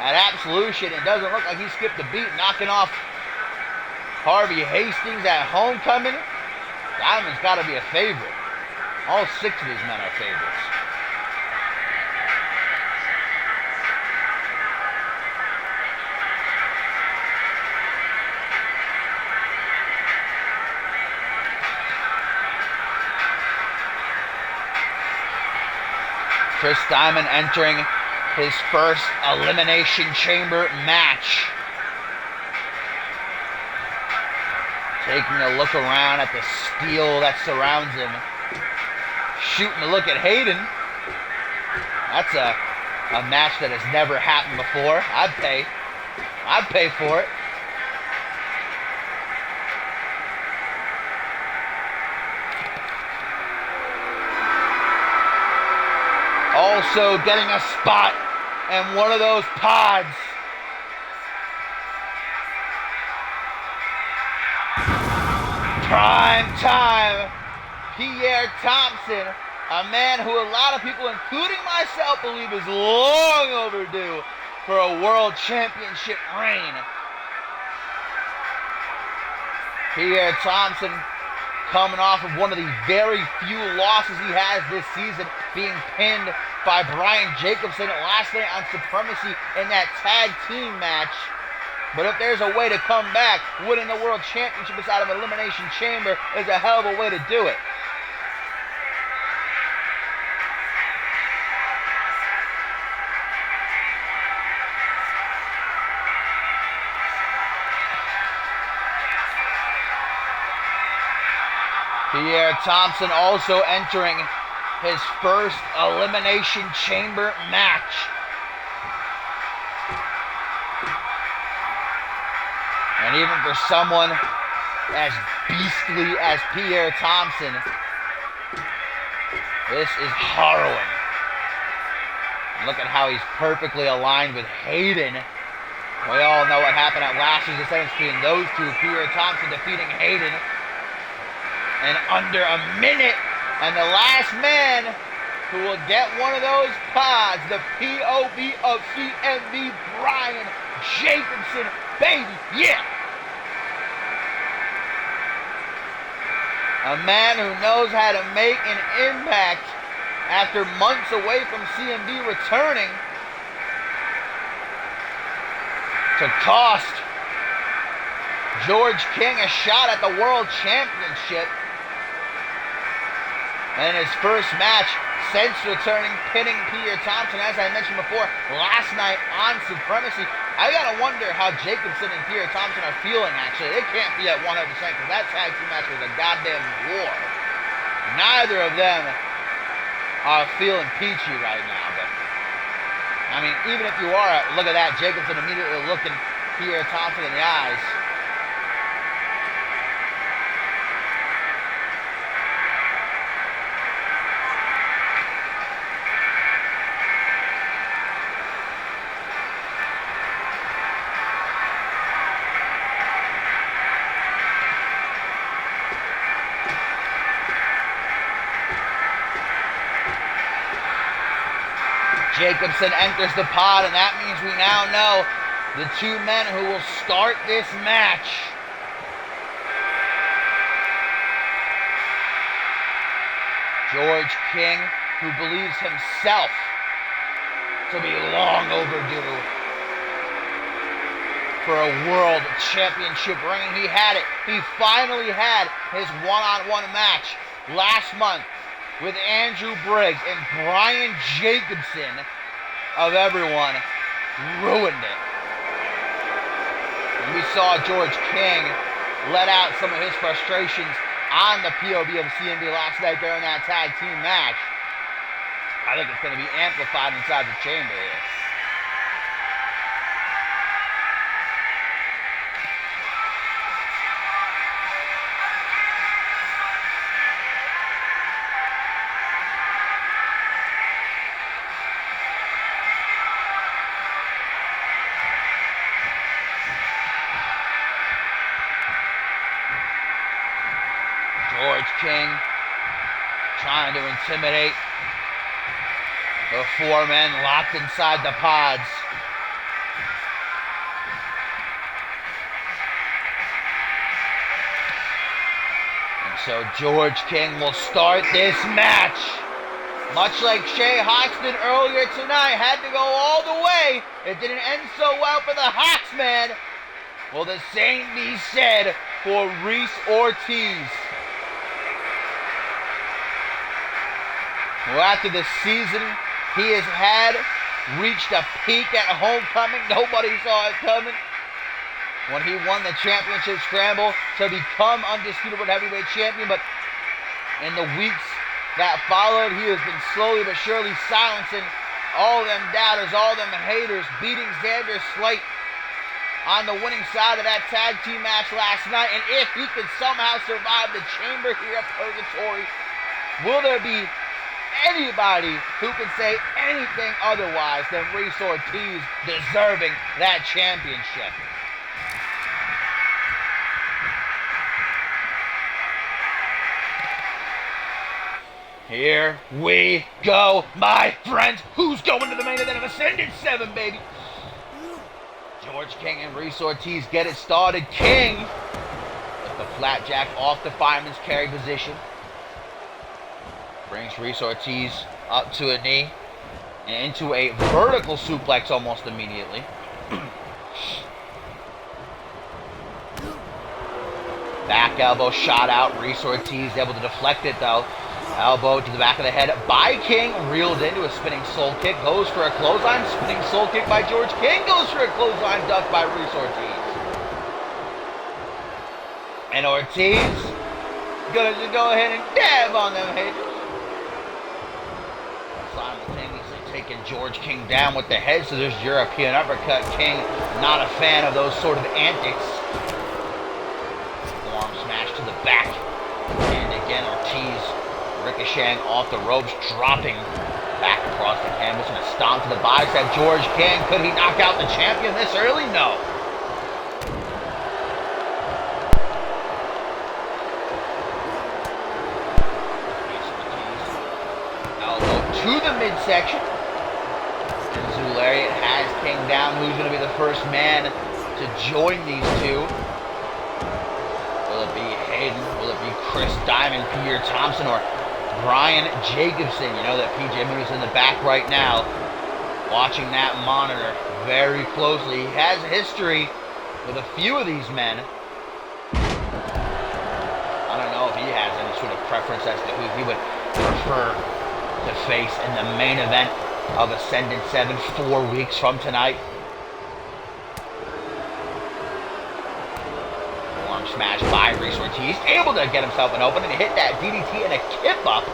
at Absolution. It doesn't look like he skipped a beat, knocking off Harvey Hastings at Homecoming. Diamond's got to be a favorite. All 6 of these men are favorites. Chris Diamond entering his first Elimination Chamber match. Taking a look around at the steel that surrounds him. Shooting a look at Hayden. That's a match that has never happened before. I'd pay for it. Also getting a spot in one of those pods. Prime time. Pierre Thompson, a man who a lot of people, including myself, believe is long overdue for a world championship reign. Pierre Thompson coming off of one of the very few losses he has this season, being pinned by Brian Jacobson last night on Supremacy in that tag team match. But if there's a way to come back, winning the World Championship inside of Elimination Chamber is a hell of a way to do it. Pierre Thompson also entering his first Elimination Chamber match. And even for someone as beastly as Pierre Thompson, this is harrowing. Look at how he's perfectly aligned with Hayden. We all know what happened at last year's Ascendance between those two. Pierre Thompson defeating Hayden in under a minute. And the last man who will get one of those pods, the POV of CMV, Brian Jacobson, baby, yeah! A man who knows how to make an impact after months away from CMV returning to cost George King a shot at the World Championship. And in his first match since returning, pinning Peter Thompson, as I mentioned before, last night on Supremacy. I gotta wonder how Jacobson and Peter Thompson are feeling, actually. They can't be at 100% because that tag team match was a goddamn war. Neither of them are feeling peachy right now, but I mean, even if you are, look at that, Jacobson immediately looking Peter Thompson in the eyes. Jacobson enters the pod, and that means we now know the two men who will start this match. George King, who believes himself to be long overdue for a world championship ring. He had it. He finally had his one-on-one match last month with Andrew Briggs, and Brian Jacobson, of everyone, ruined it. And we saw George King let out some of his frustrations on the POV of CMV last night during that tag team match. I think it's going to be amplified inside the chamber here. George King trying to intimidate the four men locked inside the pods. And so George King will start this match. Much like Shay Hawks did earlier tonight, had to go all the way. It didn't end so well for the Hawks, man. Will the same be said for Reese Ortiz? Well, after the season he has had, reached a peak at Homecoming. Nobody saw it coming. When he won the championship scramble to become undisputed world heavyweight champion, but in the weeks that followed, he has been slowly but surely silencing all them doubters, all them haters, beating Xander Slate on the winning side of that tag team match last night. And if he could somehow survive the chamber here at Purgatory, will there be anybody who can say anything otherwise than Reese Ortiz deserving that championship? Here we go, my friends. Who's going to the main event of Ascended 7, baby? George King and Reese Ortiz get it started. King with the flapjack off the fireman's carry position. Brings Reese Ortiz up to a knee and into a vertical suplex almost immediately. Back elbow shot out. Reese Ortiz able to deflect it though. Elbow to the back of the head by King. Reeled into a spinning soul kick. Goes for a clothesline. Spinning soul kick by George King. Goes for a clothesline duck by Reese Ortiz. And Ortiz gonna just go ahead and dab on them haters. Simultaneously taking George King down with the head scissors. European uppercut. King not a fan of those sort of antics. Forearm smash to the back. And again Ortiz ricocheting off the ropes, dropping back across the canvas and a stomp to the bicep. George King, could he knock out the champion this early? No. to the midsection. And Zularian has King down. Who's going to be the first man to join these two? Will it be Hayden? Will it be Chris Diamond, Pierre Thompson, or Brian Jacobson? You know that PJ Moon is in the back right now, watching that monitor very closely. He has history with a few of these men. I don't know if he has any sort of preference as to who he would prefer to face in the main event of Ascendant 7 4 weeks from tonight. Arm smash by Reese Ortiz, able to get himself an opening and hit that DDT and a kip up.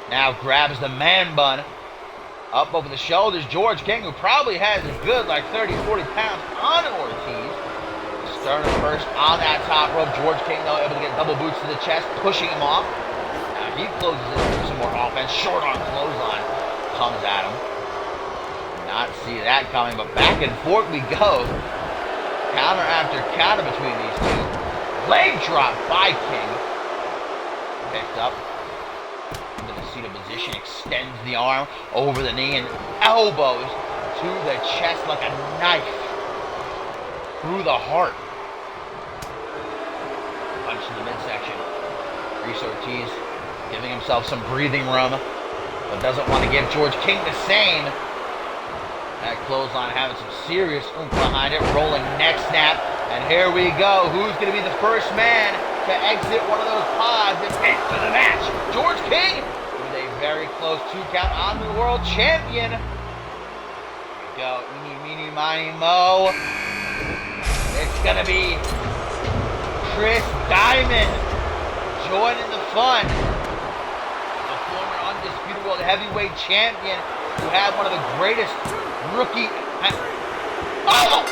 Now grabs the man bun up over the shoulders. George King, who probably has a good like 30-40 pounds on Ortiz. Sternum first on that top rope. George King, though, able to get double boots to the chest, pushing him off. Now he closes in for some more offense. Short arm clothesline comes at him. Did not see that coming, but back and forth we go. Counter after counter between these two. Leg drop by King. Picked up into the seated position. Extends the arm over the knee and elbows to the chest like a knife through the heart. Punch in the midsection. Reese Ortiz giving himself some breathing room, but doesn't want to give George King the same. That clothesline having some serious oomph behind it. Rolling neck snap. And here we go. Who's going to be the first man to exit one of those pods and enter the match? George King with a very close 2 count on the world champion. Here we go. Eeny, meeny, miny, mo. It's going to be Chris Diamond joining the fun. The former undisputed world heavyweight champion who had one of the greatest rookie... Oh!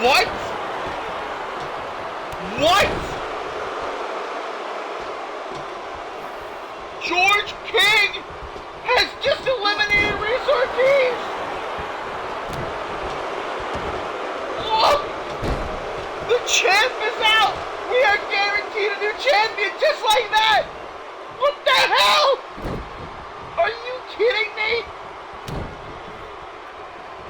What? What? George King has just eliminated Reese Ortiz! Look! The champ is out! We are guaranteed a new champion just like that! What the hell? Are you kidding me?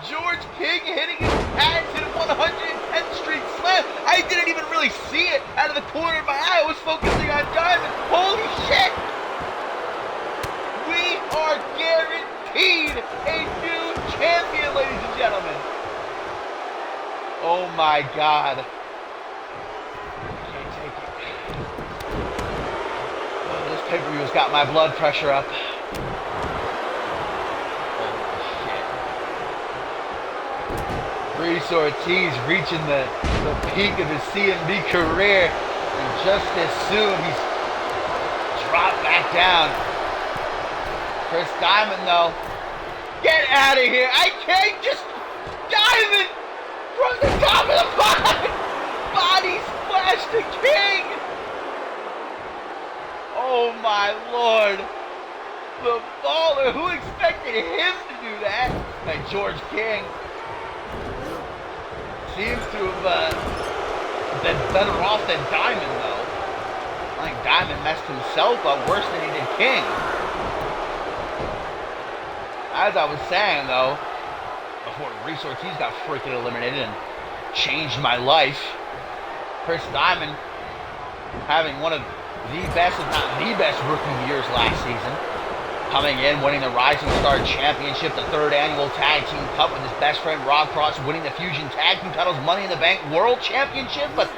George King hitting his patented 110th Street Slam. I didn't even really see it out of the corner of my eye. I was focusing on Diamond. Holy shit! We are guaranteed a new champion, ladies and gentlemen. Oh my God. Can't take it. Oh, this pay-per-view has got my blood pressure up. Reese Ortiz reaching the peak of his CMV career, and just as soon he's dropped back down. Chris Diamond, though, get out of here! I can't just Diamond from the top of the pod! Body splash to King! Oh my Lord! The baller, who expected him to do that? And George King seems to have been better off than Diamond, though. I think Diamond messed himself up worse than he did King. As I was saying, though, before Reese Ortiz got freaking eliminated and changed my life, Chris Diamond having one of the best, if not the best, rookie years last season. Coming in, winning the Rising Star Championship, the 3rd annual Tag Team Cup with his best friend Rob Cross, winning the Fusion Tag Team titles, Money in the Bank World Championship, but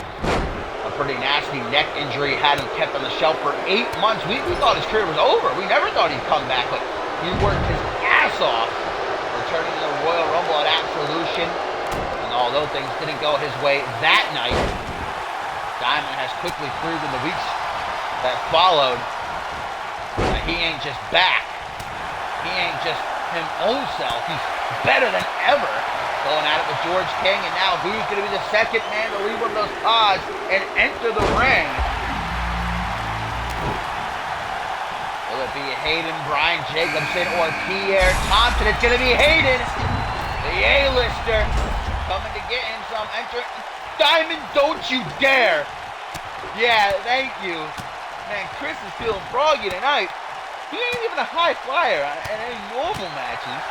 a pretty nasty neck injury had him kept on the shelf for 8 months. We thought his career was over. We never thought he'd come back, but he worked his ass off, returning to the Royal Rumble at Absolution. And although things didn't go his way that night, Diamond has quickly proved in the weeks that followed that he ain't just back. He ain't just his own self. He's better than ever. Going at it with George King, and now who's going to be the second man to leave one of those pods and enter the ring? Will it be Hayden, Brian Jacobson, or Pierre Thompson? It's going to be Hayden, the A-lister, coming to get him some Diamond, don't you dare. Yeah, thank you. Man, Chris is feeling froggy tonight. He ain't even a high flyer in any normal matches.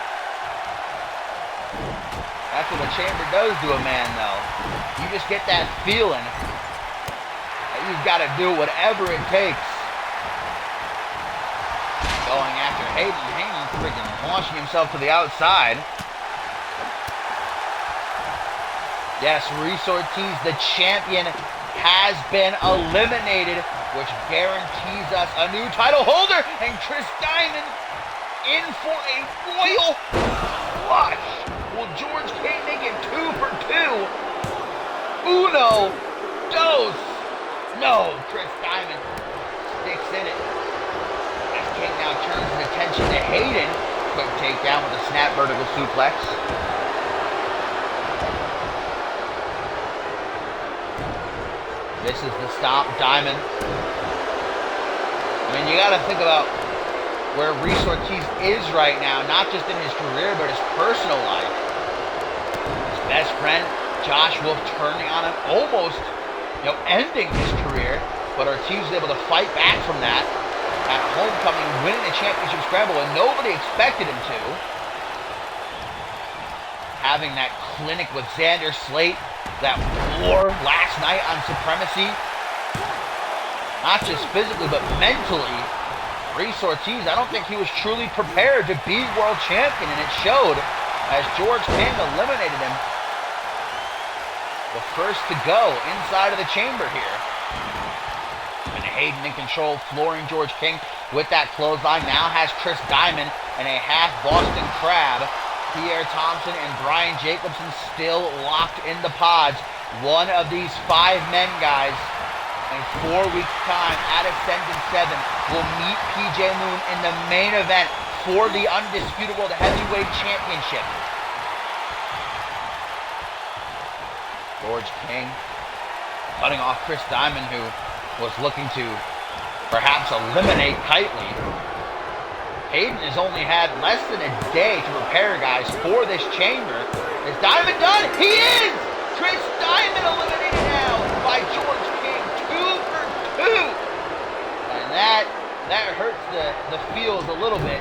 That's what a chamber does to a man, though. You just get that feeling that you've got to do whatever it takes. Going after Hayden. Hayden freaking launching himself to the outside. Yes, Reese Ortiz, the champion, has been eliminated, which guarantees us a new title holder. And Chris Diamond in for a royal flush. Will George King make it 2 for 2? Uno, dos. No, Chris Diamond sticks in it. As King now turns his attention to Hayden. Quick takedown with a snap vertical suplex. This is the stop, Diamond. I mean, you got to think about where Reese Ortiz is right now, not just in his career, but his personal life. His best friend, Josh Wolf, turning on him, almost, ending his career. But Ortiz was able to fight back from that at homecoming, winning the championship scramble, and nobody expected him to. Having that clinic with Xander Slate, that war last night on Supremacy, not just physically, but mentally, Reese Ortiz, I don't think he was truly prepared to be world champion, and it showed as George King eliminated him. The first to go inside of the chamber here. And Hayden in control, flooring George King with that clothesline. Now has Chris Diamond and a half Boston Crab. Pierre Thompson and Brian Jacobson still locked in the pods. One of these 5 men, guys, in 4 weeks' time at Ascendant 7 will meet PJ Moon in the main event for the Undisputed World Heavyweight Championship. George King cutting off Chris Diamond, who was looking to perhaps eliminate Kitely. Hayden has only had less than a day to prepare, guys, for this chamber. Is Diamond done? He is! Chris Diamond eliminated now by George King, 2 for 2. And that hurts the feels a little bit,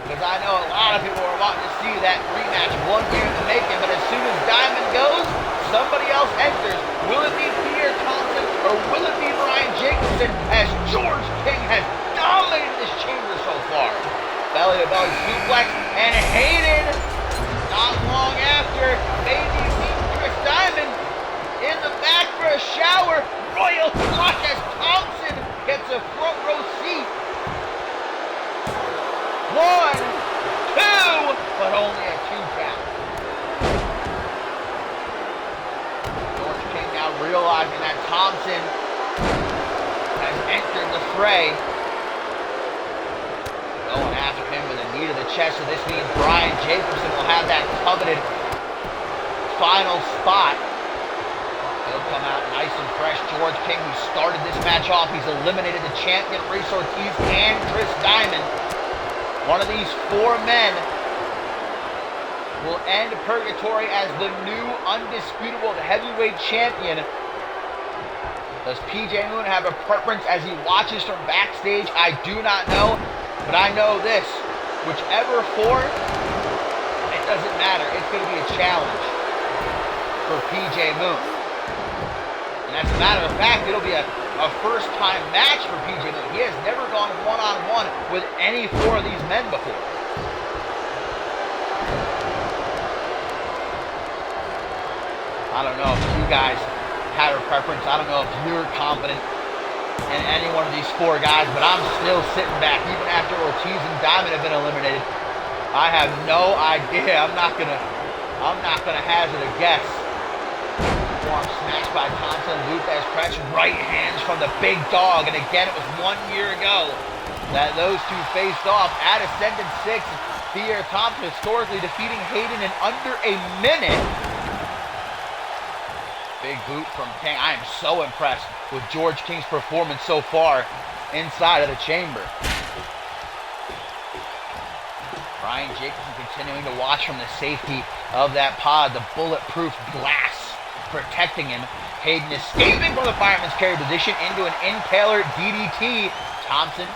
because I know a lot of people are wanting to see that rematch 1 year in the making, but as soon as Diamond goes, somebody else enters. Will it be Pierre Thompson or will it be Brian Jacobson, as George King has dominated this chamber so far? Belly-to-belly suplex, and Hayden, not long after, maybe sees Chris Diamond in the back for a shower. Royal flush as Thompson gets a front row seat. 1, 2, but only a 2 count. George King now realizing that Thompson has entered the fray. Going after him with a knee to the chest, so this means Brian Jacobson will have that coveted final spot. He'll come out nice and fresh. George King, who started this match off, he's eliminated the champion, Reese Ortiz, and Chris Diamond. One of these 4 men will end Purgatory as the new Undisputed World Heavyweight Champion. Does PJ Moon have a preference as he watches from backstage? I do not know. But I know this, whichever 4, it doesn't matter. It's going to be a challenge for PJ Moon. And as a matter of fact, it'll be a first-time match for PJ Moon. He has never gone one-on-one with any 4 of these men before. I don't know if you guys have a preference. I don't know if you're confident in any one of these 4 guys, but I'm still sitting back even after Ortiz and Diamond have been eliminated. I have no idea. I'm not gonna hazard a guess. Forearm smashed by Thompson, Luthez pressure, right hands from the big dog, and again it was 1 year ago that those 2 faced off at Ascendant 6. Pierre Thompson historically defeating Hayden in under a minute. Big boot from King. I am so impressed with George King's performance so far inside of the chamber. Brian Jacobson continuing to watch from the safety of that pod, the bulletproof glass protecting him. Hayden escaping from the fireman's carry position into an impaler DDT. Thompson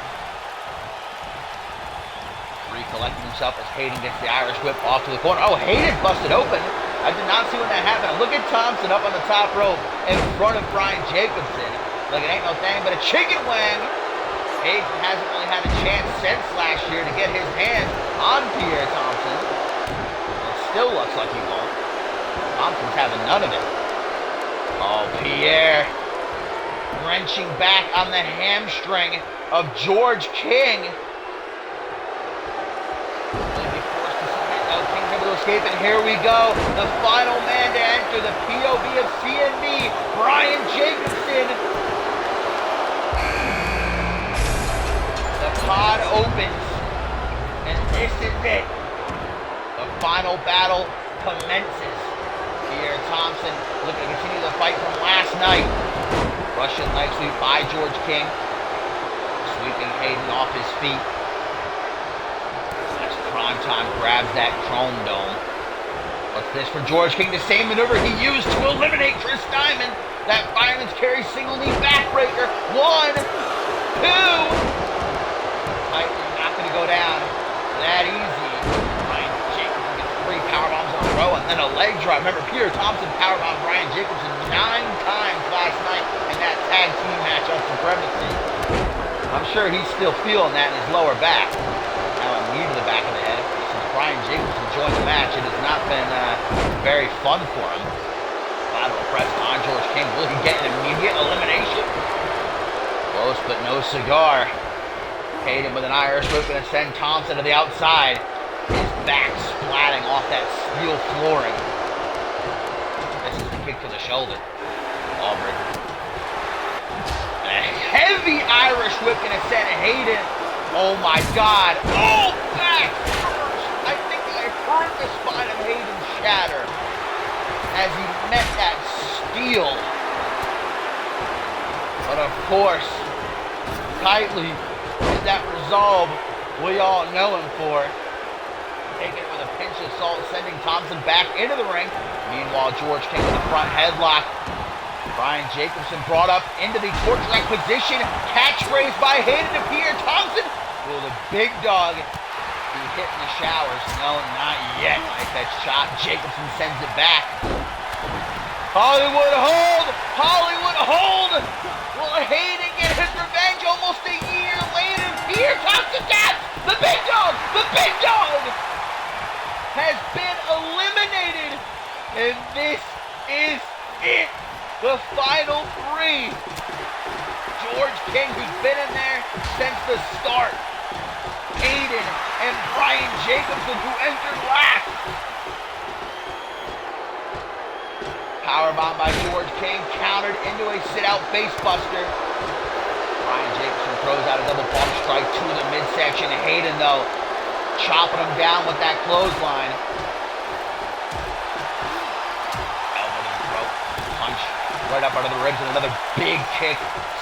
recollecting himself as Hayden gets the Irish whip off to the corner. Oh, Hayden busted open. I did not see when that happened. Look at Thompson up on the top rope in front of Brian Jacobson. Like it ain't no thing but a chicken wing. Hayden hasn't really had a chance since last year to get his hands on Pierre Thompson. It still looks like he won't. Thompson's having none of it. Oh, Pierre wrenching back on the hamstring of George King. Escape, and here we go. The final man to enter the POV of CMV, Brian Jacobson. The pod opens, and this is it. The final battle commences. Pierre Thompson looking to continue the fight from last night. Russian leg sweep by George King, sweeping Hayden off his feet. Primetime grabs that chrome dome. What's this for George King? The same maneuver he used to eliminate Chris Diamond. That fireman's carry single knee backbreaker. 1, 2. Titan not going to go down that easy. Brian Jacobson gets 3 powerbombs in a row and then a leg drop. Remember, Pierre Thompson powerbombed Brian Jacobson 9 times last night in that tag team match on Supremacy. I'm sure he's still feeling that in his lower back. Now a knee to the back of the head. Since Brian Jacobson joined the match, it has not been very fun for him. Lateral press on George King. Will he get an immediate elimination? Close but no cigar. Hayden with an Irish whip going to send Thompson to the outside. His back splatting off that steel flooring. This is the kick to the shoulder. Lawbreaker. A heavy Irish whip going to send Hayden. Oh my God. Oh, back first. I think I heard the spine of Hayden shatter as he met that steel. But of course, tightly is that resolve we all know him for. Taking it with a pinch of salt, sending Thompson back into the ring. Meanwhile, George King with a front headlock. Brian Jacobson brought up into the torch rack position. Catchphrase by Hayden to Pierre Thompson. Will the big dog be hitting the showers? No, not yet. Like that shot. Jacobson sends it back. Hollywood hold! Hollywood hold! Will Hayden get his revenge almost a year later? Pierre Thompson taps! The big dog! The big dog! Has been eliminated! And this is it! The final 3. George King, who's been in there since the start. Hayden and Brian Jacobson, who entered last. Powerbomb by George King, countered into a sit-out facebuster. Brian Jacobson throws out a double palm strike to the midsection. Hayden, though, chopping him down with that clothesline. Elbow to the throat, punch right up under the ribs, and another big kick,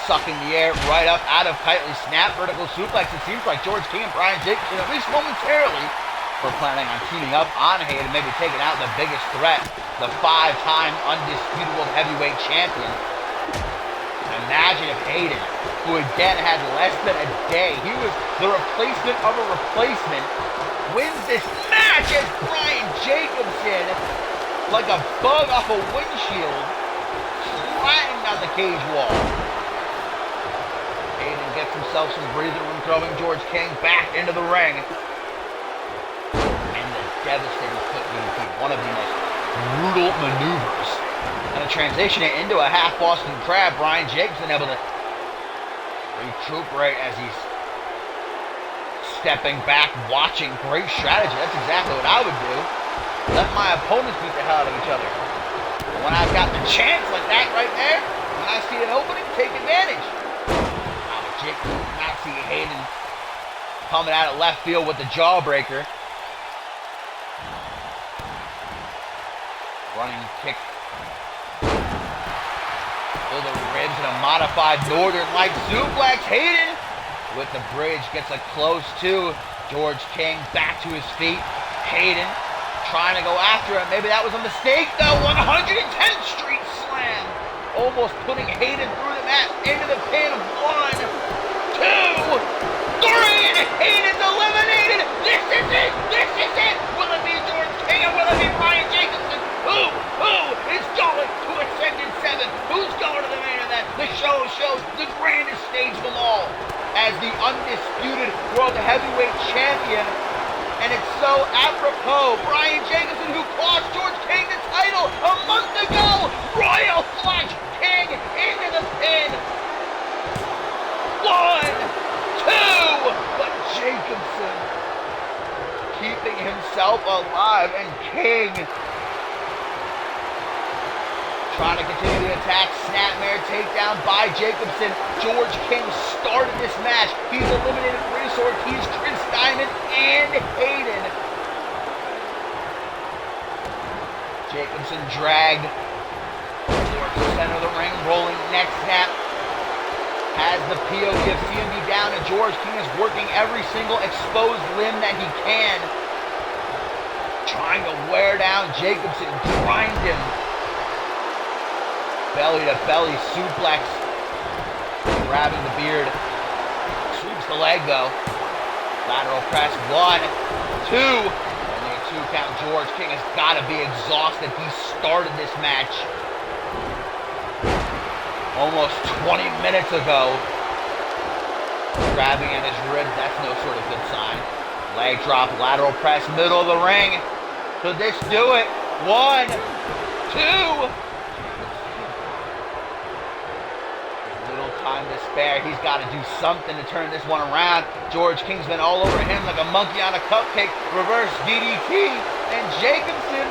sucking the air right up out of tightly snapped vertical suplex. It seems like George King and Brian Jacobson, at least momentarily, were planning on teaming up on Hayden, maybe taking out the biggest threat, the 5-time undisputable heavyweight champion. Imagine if Hayden, who again had less than a day, he was the replacement of a replacement, wins this match as Brian Jacobson, like a bug off a windshield, flattened on the cage wall. Hayden gets himself some breathing room, throwing George King back into the ring. And the devastating foot DDT, one of the most brutal maneuvers. And a transition into a half Boston Crab. Brian Jacobson able to recuperate as he's stepping back, watching. Great strategy. That's exactly what I would do. Let my opponents beat the hell out of each other. But when I've got the chance like that right there, when I see an opening, take advantage. Jacobson did not see Hayden coming out of left field with the jawbreaker. Running kick to the ribs and a modified Northern Light suplex. Hayden with the bridge gets a close to George King back to his feet. Hayden trying to go after him. Maybe that was a mistake though. 110th Street almost putting Hayden through the mat, into the pin. 1, 2, 3, and Hayden's eliminated. This is it. This is it. Will it be George King or will it be Brian Jacobson? Who is going to ascend in 7? Who's going to the main event? The show shows the grandest stage of them all as the undisputed World Heavyweight Champion. And it's so apropos. Brian Jacobson, who cost George King the title a month ago. Royal Flush, King into the pin. 1, 2, but Jacobson keeping himself alive, and King trying to continue the attack. Snapmare takedown by Jacobson. George King started this match. He's eliminated Reese Ortiz, Chris Diamond, and Hayden. Jacobson dragged towards the center of the ring, rolling neck snap. Has the POV of CMV down, and George King is working every single exposed limb that he can. Trying to wear down Jacobson, grind him. Belly to belly suplex. Grabbing the beard. Sweeps the leg though. Lateral press. 1, 2. Only a 2 count. George King has got to be exhausted. He started this match almost 20 minutes ago. Grabbing at his ribs. That's no sort of good sign. Leg drop. Lateral press. Middle of the ring. Could this do it? 1, 2. Time to spare. He's got to do something to turn this one around. George King's been all over him like a monkey on a cupcake. Reverse DDT. And Jacobson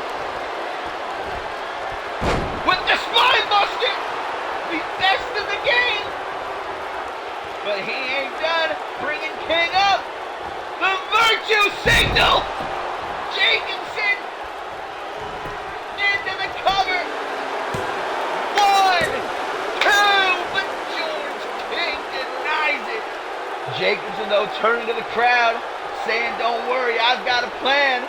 with the spine buster. The best of the game. But he ain't done. Bringing King up. The virtue signal. Jacobson into the cover. 1, 2. Jacobson, though, turning to the crowd, saying, "Don't worry, I've got a plan."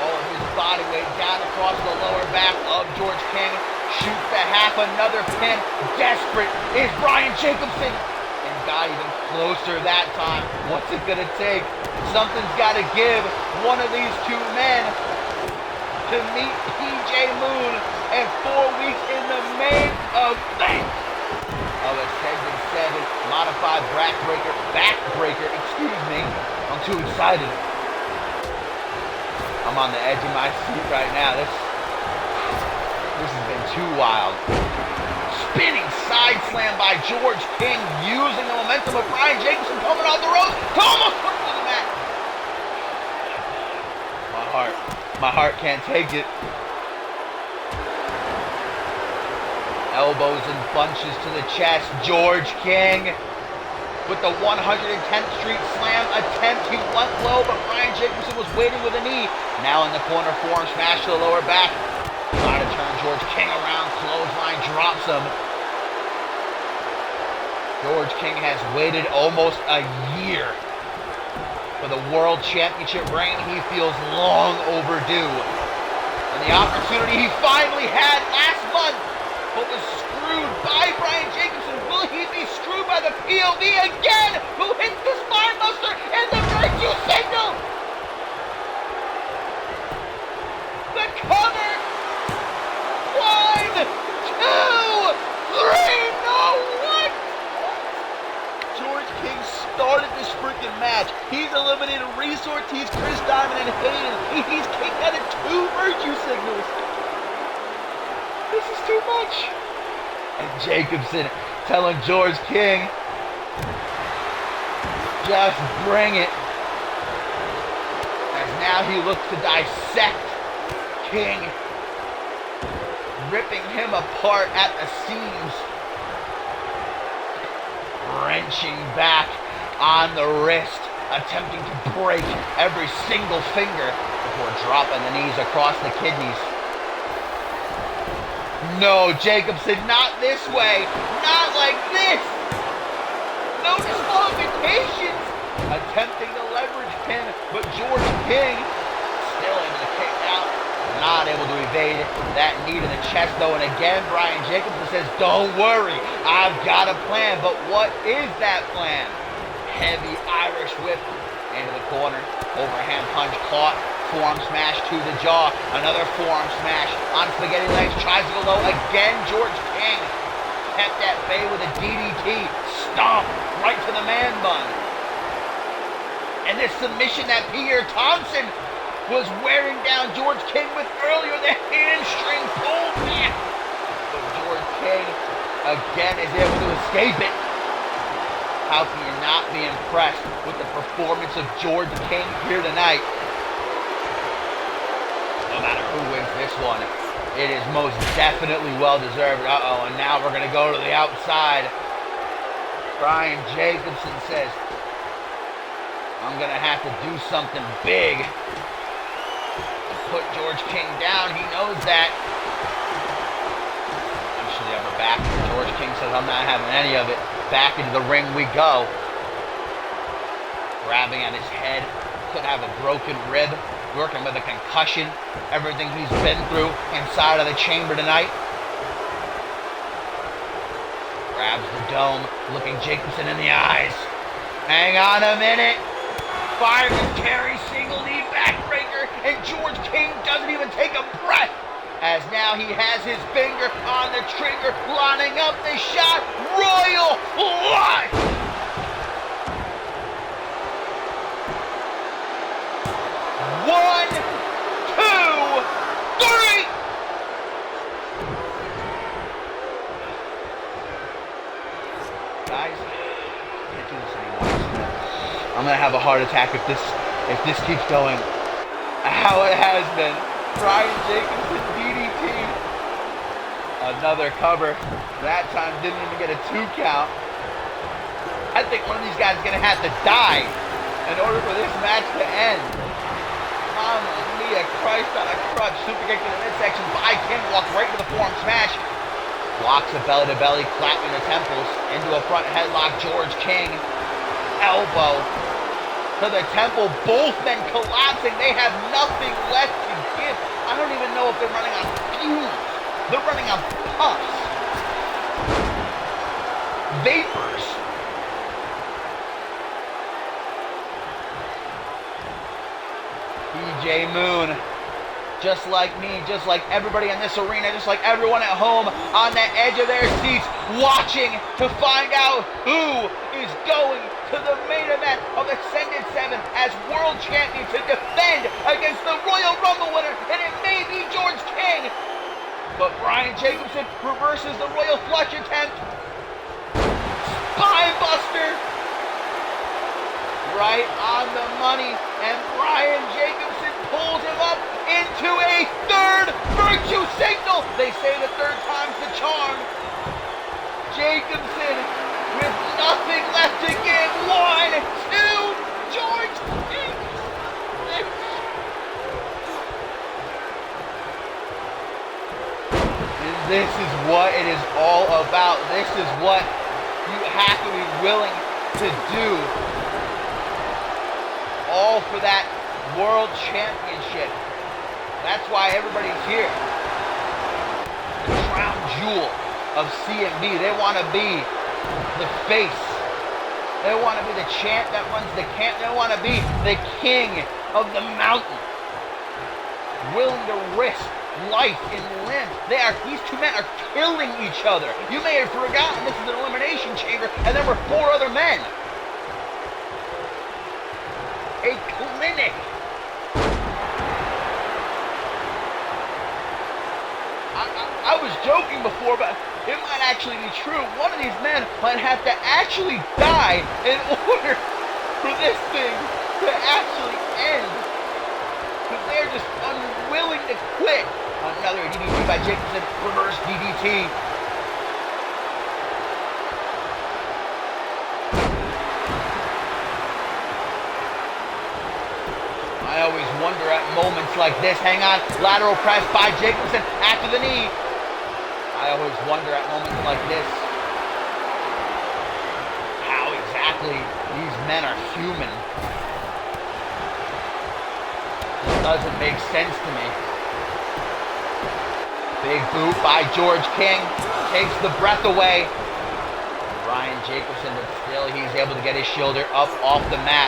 All of his body weight down across the lower back of George King. Shoots the half, another pin. Desperate is Brian Jacobson. And got even closer that time. What's it going to take? Something's got to give one of these two men to meet PJ Moon and 4 weeks in the main event of Ascendant 7, modified backbreaker, excuse me. I'm too excited. I'm on the edge of my seat right now. This has been too wild. Spinning side slam by George King, using the momentum of Brian Jacobson coming off the ropes to almost put him to the mat. My heart can't take it. Elbows and punches to the chest. George King with the 110th Street Slam attempt. He went low, but Brian Jacobson was waiting with a knee. Now in the corner form, smash to the lower back. Trying to turn George King around. Clothesline drops him. George King has waited almost a year for the World Championship reign. He feels long overdue. And the opportunity he finally had last month, but was screwed by Brian Jacobson. Will he be screwed by the POV again? Who hits the spinebuster and the virtue signal? The cover. 1, 2, 3. No, what? George King started this freaking match. He's eliminated Reese Ortiz, Chris Diamond, and Hayden. He's kicked out of 2 virtue signals. This is too much. And Jacobson telling George King, just bring it. As now he looks to dissect King, ripping him apart at the seams. Wrenching back on the wrist, attempting to break every single finger before dropping the knees across the kidneys. No, Jacobson, not this way. Not like this. No disqualifications. Attempting the leverage pin, but George King still able to kick out. not able to evade that knee to the chest, though. And again, Brian Jacobson says, don't worry, I've got a plan. But what is that plan? Heavy Irish whip into the corner. Overhand punch caught. Forearm smash to the jaw. Another forearm smash on spaghetti legs. Tries to go low. Again, George King kept at bay with a DDT. Stomp right to the man bun. And this submission that Pierre Thompson was wearing down George King with earlier, the hamstring pulled back. But George King again is able to escape it. How can you not be impressed with the performance of George King here tonight? No matter who wins this one, it is most definitely well-deserved. Uh-oh, and now we're going to go to the outside. Brian Jacobson says, I'm going to have to do something big to put George King down. He knows that. Actually, upper back. George King says, I'm not having any of it. Back into the ring we go. Grabbing at his head. Could have a broken rib. Working with a concussion. Everything he's been through inside of the chamber tonight. Grabs the dome. Looking Jacobson in the eyes. Hang on a minute. Fires a Terry single knee backbreaker. And George King doesn't even take a breath. As now he has his finger on the trigger, lining up the shot. Royal Flush! 1, 2, 3! Guys, I can't do this anymore. I'm gonna have a heart attack if this keeps going how it has been. Brian Jacobson DDT. Another cover. That time didn't even get a 2 count. I think one of these guys is going to have to die in order for this match to end. Mamma mia, Christ on a crutch. Super kick to the midsection by King. Walks right to the forearm smash. Blocks a belly-to-belly, clapping the temples. Into a front headlock. George King. Elbow to the temple. Both men collapsing. They have nothing left to give. I don't even know if they're running on fumes. They're running on puffs. Vapors. DJ Moon. Just like me, just like everybody in this arena, just like everyone at home on the edge of their seats, watching to find out who is going to the main event of Ascended 7 as world champion to defend against the Royal Rumble winner, and it may be George King. But Brian Jacobson reverses the Royal Flush attempt. Spine buster. Right on the money, and Brian Jacobson pulls him up into a third virtue signal. They say the third time's the charm. Jacobson with nothing left to give. 1, 2, George King. And this is what it is all about. This is what you have to be willing to do. All for that world championship. That's why everybody's here. The crown jewel of CMV. They want to be the face. They want to be the champ that runs the camp. They want to be the king of the mountain. Willing to risk life and limb. These two men are killing each other. You may have forgotten this is an elimination chamber and there were 4 other men. A clinic. I was joking before, but it might actually be true. One of these men might have to actually die in order for this thing to actually end. Because they're just unwilling to quit. Another DDT by Jacobson. Reverse DDT. I always wonder at moments like this. Hang on. Lateral press by Jacobson after the knee. I always wonder at moments like this how exactly these men are human. It doesn't make sense to me. Big boot by George King. Takes the breath away. Brian Jacobson, but still he's able to get his shoulder up off the mat.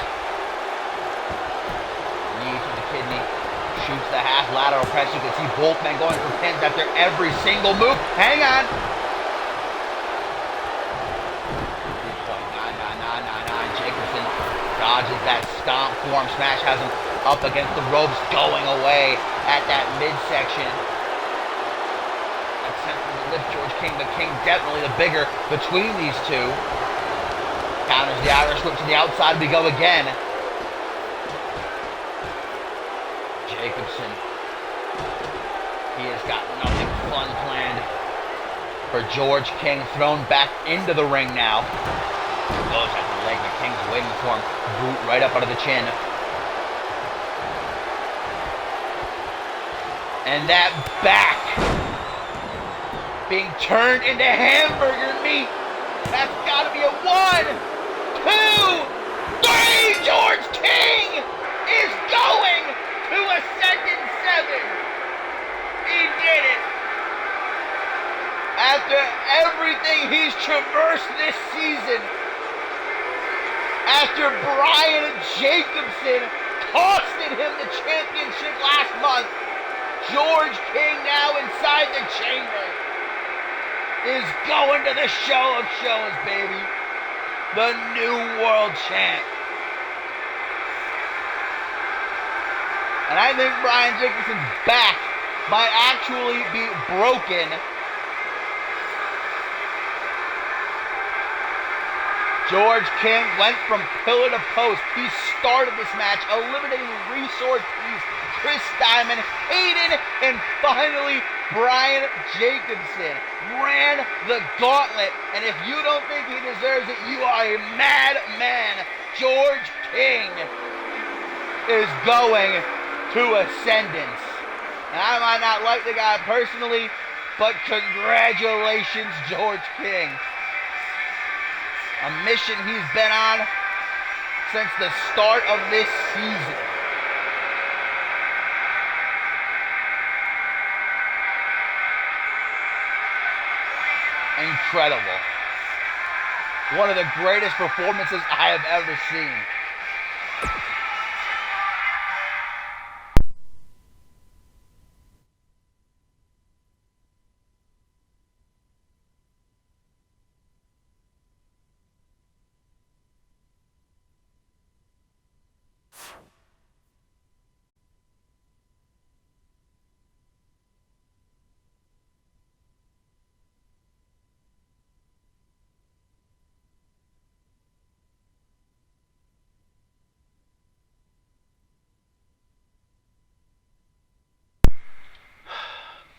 Knee to the kidney. Shoots the half lateral press. You can see both men going for pins after every single move. Hang on. 3.99999. Jacobson dodges that stomp form smash. Has him up against the ropes, going away at that midsection. Attempting to lift George King, but King definitely the bigger between these two. Counters the Irish whip to the outside. We go again. Jacobson. He has got nothing fun planned for George King. Thrown back into the ring now. Goes at the leg, but King's waiting for him. Boot right up under the chin. And that back being turned into hamburger meat. That's got to be a 1, 2, 3. George King is going to a second 7. He did it. After everything he's traversed this season, after Brian Jacobson costed him the championship last month, George King now inside the chamber is going to the show of shows, baby. The new world champ. And I think Brian Jacobson's back might actually be broken. George King went from pillar to post. He started this match eliminating Resource Peace, Chris Diamond, Hayden, and finally Brian Jacobson ran the gauntlet. And if you don't think he deserves it, you are a madman. George King is going to ascendance. And I might not like the guy personally, but congratulations, George King. A mission he's been on since the start of this season. Incredible. One of the greatest performances I have ever seen.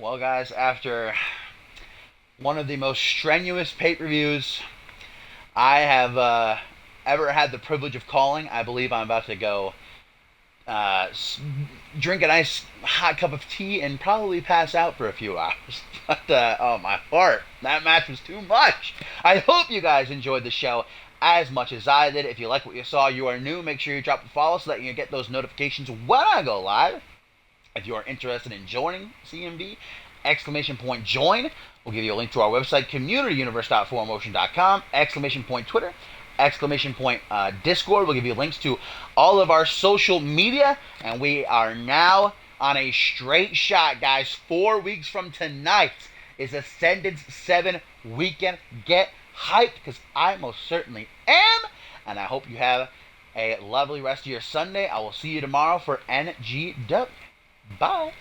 Well, guys, after one of the most strenuous pay-per-views I have ever had the privilege of calling, I believe I'm about to go drink a nice hot cup of tea and probably pass out for a few hours. But, oh, my heart. That match was too much. I hope you guys enjoyed the show as much as I did. If you like what you saw, you are new, make sure you drop a follow so that you can get those notifications when I go live. If you are interested in joining CMV, !join. We'll give you a link to our website, communityuniverse.4motion.com, !Twitter, Discord. We'll give you links to all of our social media, and we are now on a straight shot, guys. 4 weeks from tonight is Ascendance 7 weekend. Get hyped, because I most certainly am, and I hope you have a lovely rest of your Sunday. I will see you tomorrow for NGW. Bye.